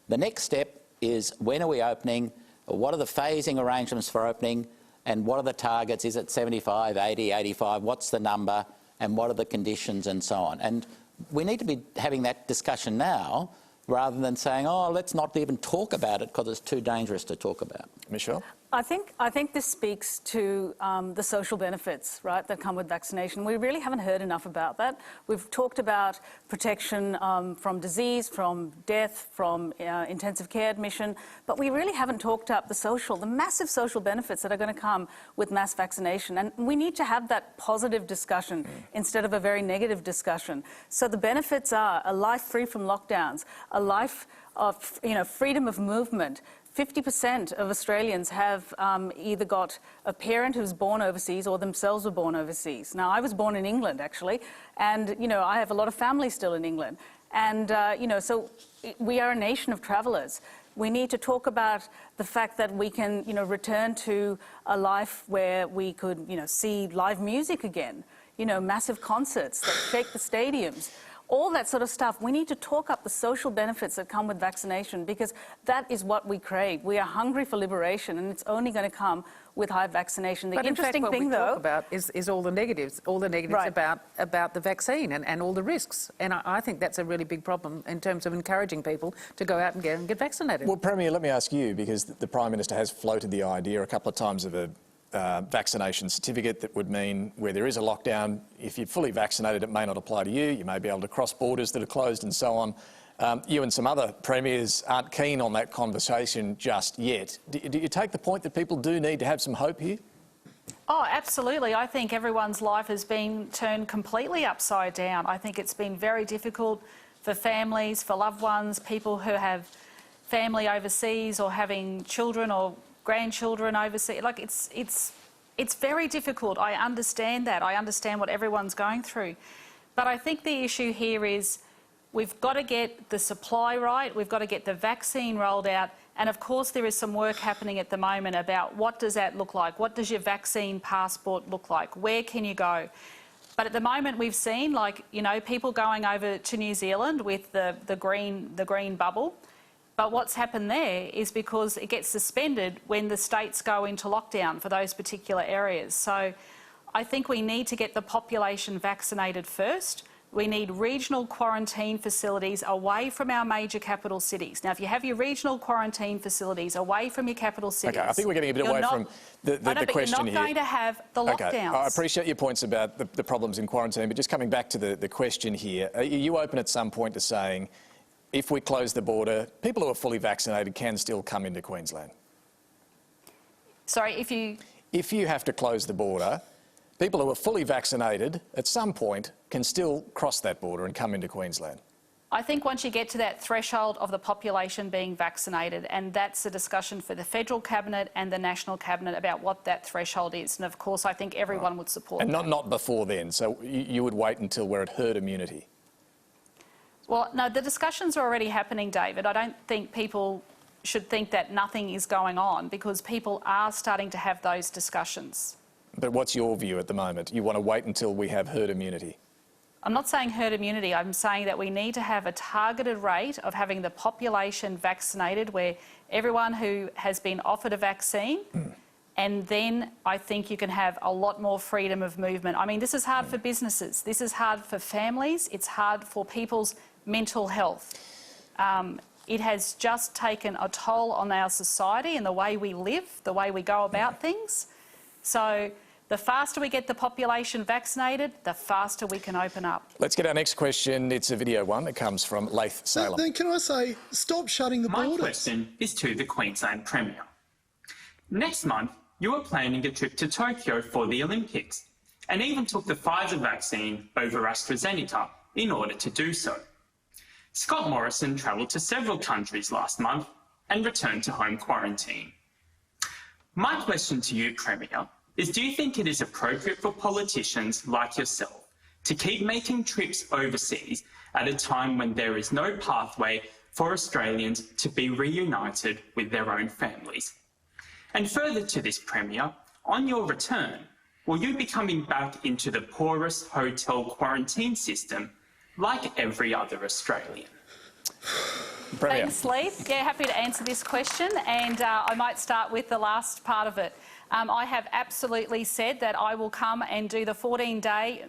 the next step is, when are we opening? What are the phasing arrangements for opening? And what are the targets? Is it 75, 80, 85? What's the number? And what are the conditions and so on? And we need to be having that discussion now, rather than saying, oh, let's not even talk about it because it's too dangerous to talk about. Michelle? I think this speaks to the social benefits, right, that come with vaccination. We really haven't heard enough about that. We've talked about protection from disease, from death, from intensive care admission, but we really haven't talked up the massive social benefits that are going to come with mass vaccination. And we need to have that positive discussion instead of a very negative discussion. So the benefits are a life free from lockdowns, a life of, you know, freedom of movement. 50% of Australians have either got a parent who's born overseas or themselves were born overseas. Now, I was born in England, actually, and, you know, I have a lot of family still in England. And, you know, so we are a nation of travellers. We need to talk about the fact that we can, you know, return to a life where we could, you know, see live music again, you know, massive concerts that shake the stadiums. All that sort of stuff. We need to talk up the social benefits that come with vaccination, because that is what we crave. We are hungry for liberation, and it's only going to come with high vaccination. But interesting thing, though, what we talk about is all the negatives, right, about the vaccine and all the risks. And I think that's a really big problem in terms of encouraging people to go out and get vaccinated. Well, Premier, let me ask you, because the Prime Minister has floated the idea a couple of times of a vaccination certificate that would mean where there is a lockdown, if you're fully vaccinated, it may not apply to you. You may be able to cross borders that are closed and so on. You and some other premiers aren't keen on that conversation just yet. Do you take the point that people do need to have some hope here? Oh, absolutely. I think everyone's life has been turned completely upside down. I think it's been very difficult for families, for loved ones, people who have family overseas or having children or grandchildren overseas. Like, it's It's very difficult. I understand that. I understand what everyone's going through. But I think the issue here is we've got to get the supply right, we've got to get the vaccine rolled out, and of course there is some work happening at the moment about what does that look like, what does your vaccine passport look like, where can you go? But at the moment we've seen, like, you know, people going over to New Zealand with the green bubble. But what's happened there is because it gets suspended when the states go into lockdown for those particular areas. So I think we need to get the population vaccinated first. We need regional quarantine facilities away from our major capital cities. Now, if you have your regional quarantine facilities away from your capital cities... OK, I think we're getting a bit away from the question here. You're not going to have the lockdowns. OK, I appreciate your points about the problems in quarantine, but just coming back to the question here, are you open at some point to saying, if we close the border, people who are fully vaccinated can still come into Queensland? Sorry, if you... If you have to close the border, people who are fully vaccinated at some point can still cross that border and come into Queensland. I think once you get to that threshold of the population being vaccinated, and that's a discussion for the federal cabinet and the national cabinet about what that threshold is. And of course, I think everyone would support and that. And not before then. So you would wait until we're at herd immunity. Well, no, the discussions are already happening, David. I don't think people should think that nothing is going on, because people are starting to have those discussions. But what's your view at the moment? You want to wait until we have herd immunity? I'm not saying herd immunity. I'm saying that we need to have a targeted rate of having the population vaccinated where everyone who has been offered a vaccine, and then I think you can have a lot more freedom of movement. I mean, this is hard for businesses. This is hard for families. It's hard for people's mental health. It has just taken a toll on our society and the way we live, the way we go about things. So the faster we get the population vaccinated, the faster we can open up. Let's get our next question. It's a video one. It comes from Laith Salem. Then can I say, stop shutting the borders? My question is to the Queensland Premier. Next month, you are planning a trip to Tokyo for the Olympics, and even took the Pfizer vaccine over AstraZeneca in order to do so. Scott Morrison travelled to several countries last month and returned to home quarantine. My question to you, Premier, is do you think it is appropriate for politicians like yourself to keep making trips overseas at a time when there is no pathway for Australians to be reunited with their own families? And further to this, Premier, on your return, will you be coming back into the porous hotel quarantine system like every other Australian? Premier. Thanks, Leith. Yeah, happy to answer this question, and I might start with the last part of it. I have absolutely said that I will come and do the 14-day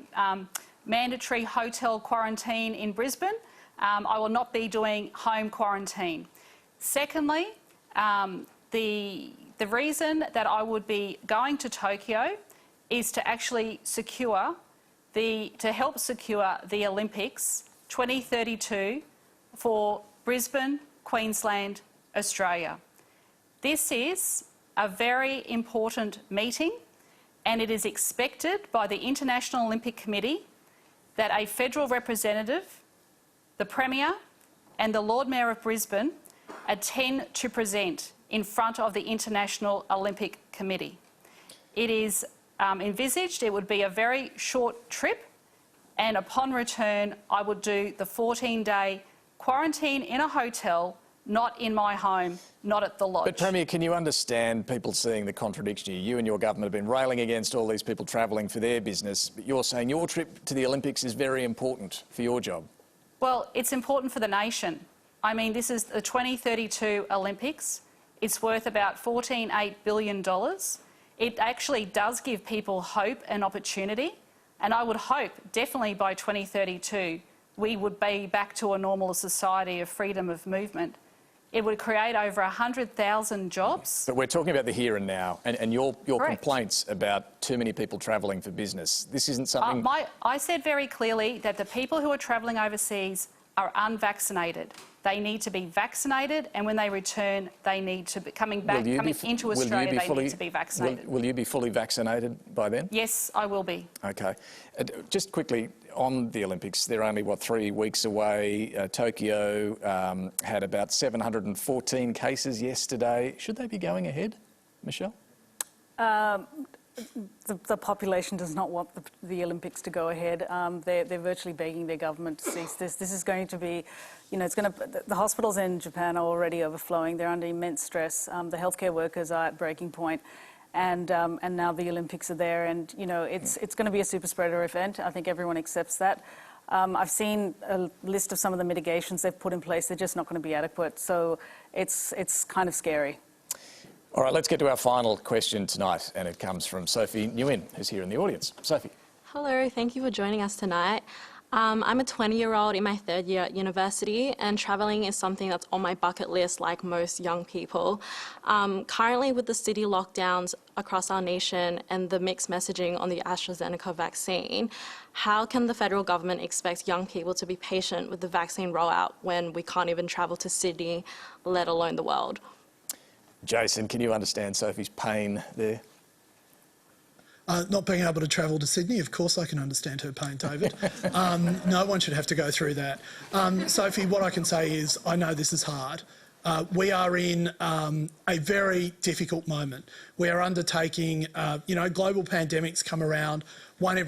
mandatory hotel quarantine in Brisbane. I will not be doing home quarantine. Secondly, the reason that I would be going to Tokyo is to actually to help secure the Olympics 2032 for Brisbane, Queensland, Australia. This is a very important meeting, and it is expected by the International Olympic Committee that a federal representative, the Premier and the Lord Mayor of Brisbane attend to present in front of the International Olympic Committee. It is envisaged it would be a very short trip, and upon return I would do the 14-day quarantine in a hotel, not in my home, not at the lodge. But Premier, can you understand people seeing the contradiction here? You and your government have been railing against all these people travelling for their business, but you're saying your trip to the Olympics is very important for your job. Well, it's important for the nation. I mean, this is the 2032 Olympics. It's worth about $14.8 billion. It actually does give people hope and opportunity, and I would hope definitely by 2032 we would be back to a normal society of freedom of movement. It would create over 100,000 jobs. But we're talking about the here and now, and your complaints about too many people travelling for business. This isn't something... I said very clearly that the people who are travelling overseas are unvaccinated. They need to be vaccinated, and when they return, they need to be coming into Australia, they need to be vaccinated. Will you be fully vaccinated by then? Yes, I will be. OK. Just quickly, on the Olympics, they're only, 3 weeks away. Tokyo had about 714 cases yesterday. Should they be going ahead, Michelle? the population does not want the Olympics to go ahead. They're virtually begging their government to cease this. This is going to be, the hospitals in Japan are already overflowing. They're under immense stress. The healthcare workers are at breaking point. And now the Olympics are there, and it's going to be a super spreader event. I think everyone accepts that. I've seen a list of some of the mitigations they've put in place. They're just not going to be adequate. So it's kind of scary. All right, let's get to our final question tonight, and it comes from Sophie Nguyen, who's here in the audience. Sophie. Hello, thank you for joining us tonight. I'm a 20-year-old in my third year at university, and travelling is something that's on my bucket list like most young people. Currently, with the city lockdowns across our nation and the mixed messaging on the AstraZeneca vaccine, how can the federal government expect young people to be patient with the vaccine rollout when we can't even travel to Sydney, let alone the world? Jason, can you understand Sophie's pain there? Not being able to travel to Sydney, of course I can understand her pain, David. No one should have to go through that. Sophie, what I can say is I know this is hard. We are in a very difficult moment. We are undertaking, global pandemics come around once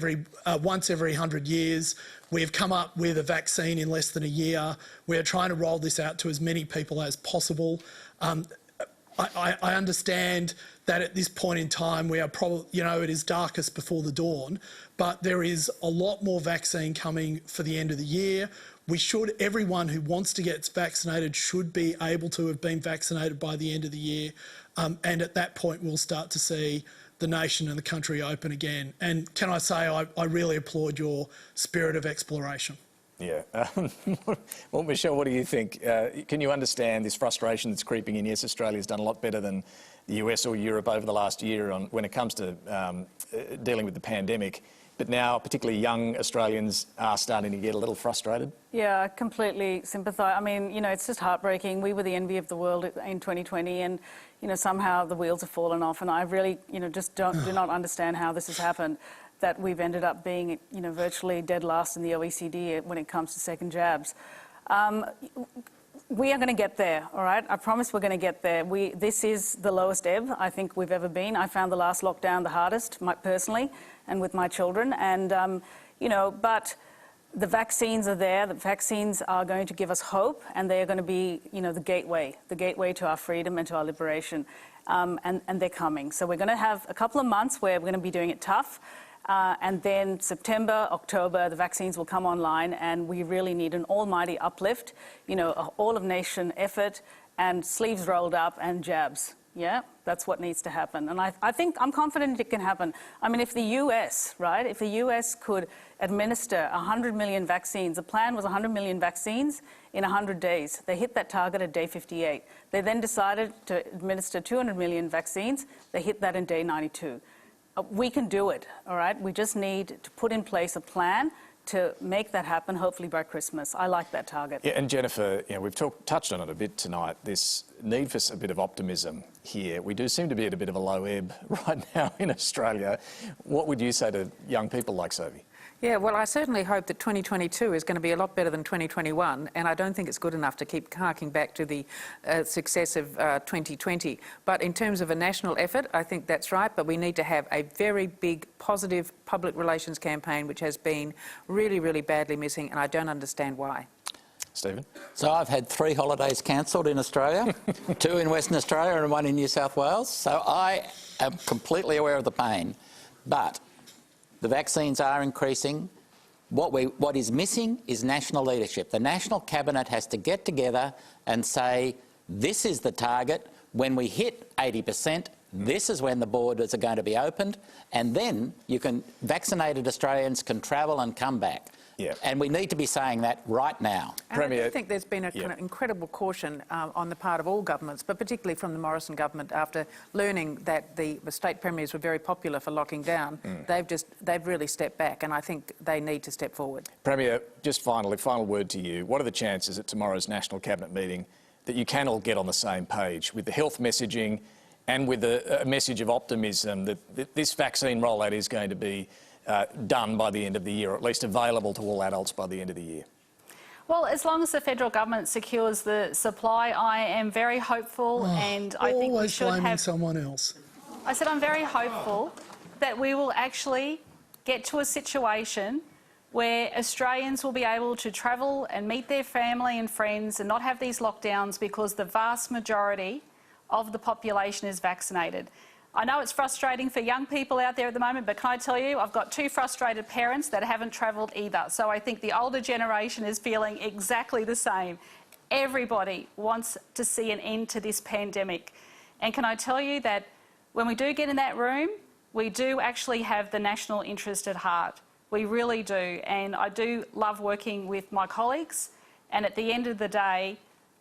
every 100 years. We have come up with a vaccine in less than a year. We are trying to roll this out to as many people as possible. I understand that at this point in time we are probably, it is darkest before the dawn, but there is a lot more vaccine coming for the end of the year. Everyone who wants to get vaccinated should be able to have been vaccinated by the end of the year. And at that point we'll start to see the nation and the country open again. And can I say I really applaud your spirit of exploration. Yeah. Well, Michelle, what do you think? Can you understand this frustration that's creeping in? Yes, Australia's done a lot better than the US or Europe over the last year when it comes to dealing with the pandemic. But now, particularly young Australians are starting to get a little frustrated. Yeah, I completely sympathise. I mean, it's just heartbreaking. We were the envy of the world in 2020 and, somehow the wheels have fallen off. And I really, just do not understand how this has happened, that we've ended up being, virtually dead last in the OECD when it comes to second jabs. We are going to get there, all right? I promise we're going to get there. This is the lowest ebb I think we've ever been. I found the last lockdown the hardest, personally, and with my children. And, but the vaccines are there. The vaccines are going to give us hope, and they are going to be, the gateway to our freedom and to our liberation. And they're coming. So we're going to have a couple of months where we're going to be doing it tough. And then September, October, the vaccines will come online, and we really need an almighty uplift, all-of-nation effort and sleeves rolled up and jabs. Yeah, that's what needs to happen. And I'm confident it can happen. I mean, if the US, right, if the US could administer 100 million vaccines, the plan was 100 million vaccines in 100 days. They hit that target at day 58. They then decided to administer 200 million vaccines. They hit that in day 92. We can do it, all right? We just need to put in place a plan to make that happen, hopefully by Christmas. I like that target. Yeah, and Jennifer, we've touched on it a bit tonight, this need for a bit of optimism here. We do seem to be at a bit of a low ebb right now in Australia. What would you say to young people like Sophie? Yeah, well, I certainly hope that 2022 is going to be a lot better than 2021, and I don't think it's good enough to keep harking back to the success of 2020. But in terms of a national effort, I think that's right, but we need to have a very big, positive public relations campaign, which has been really, really badly missing, and I don't understand why. Stephen? So I've had 3 holidays cancelled in Australia, 2 in Western Australia and 1 in New South Wales, so I am completely aware of the pain. But the vaccines are increasing. What is missing is national leadership. The National Cabinet has to get together and say, this is the target. When we hit 80%, this is when the borders are going to be opened, and then vaccinated Australians can travel and come back. Yeah. And we need to be saying that right now. And Premier, I do think there's been a kind of incredible caution on the part of all governments, but particularly from the Morrison government after learning that the state premiers were very popular for locking down. They've really stepped back, and I think they need to step forward. Premier, just final word to you. What are the chances at tomorrow's National Cabinet meeting that you can all get on the same page with the health messaging and with a message of optimism that this vaccine rollout is going to be done by the end of the year, or at least available to all adults by the end of the year? Well, as long as the federal government secures the supply, I am very hopeful, and I think we should have... Always blaming someone else. I said I'm very hopeful that we will actually get to a situation where Australians will be able to travel and meet their family and friends and not have these lockdowns because the vast majority of the population is vaccinated. I know it's frustrating for young people out there at the moment, but can I tell you, I've got 2 frustrated parents that haven't travelled either. So I think the older generation is feeling exactly the same. Everybody wants to see an end to this pandemic. And can I tell you that when we do get in that room, we do actually have the national interest at heart. We really do. And I do love working with my colleagues. And at the end of the day,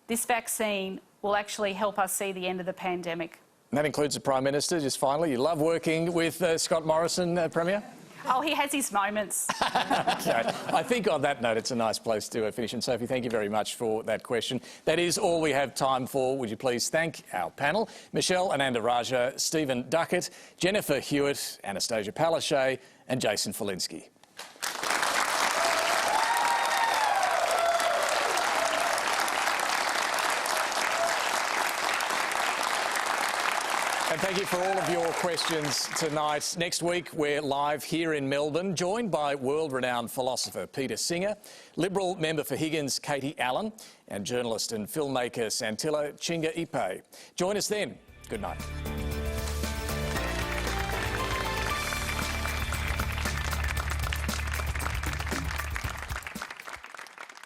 this vaccine will actually help us see the end of the pandemic. And that includes the Prime Minister. Just finally, you love working with Scott Morrison, Premier? Oh, he has his moments. Okay. I think on that note, it's a nice place to finish. And Sophie, thank you very much for that question. That is all we have time for. Would you please thank our panel, Michelle Ananda Raja, Stephen Duckett, Jennifer Hewitt, Anastasia Palaszczuk and Jason Falinski. And thank you for all of your questions tonight. Next week, we're live here in Melbourne, joined by world-renowned philosopher Peter Singer, Liberal member for Higgins Katie Allen, and journalist and filmmaker Santilla Chinga Ipe. Join us then. Good night.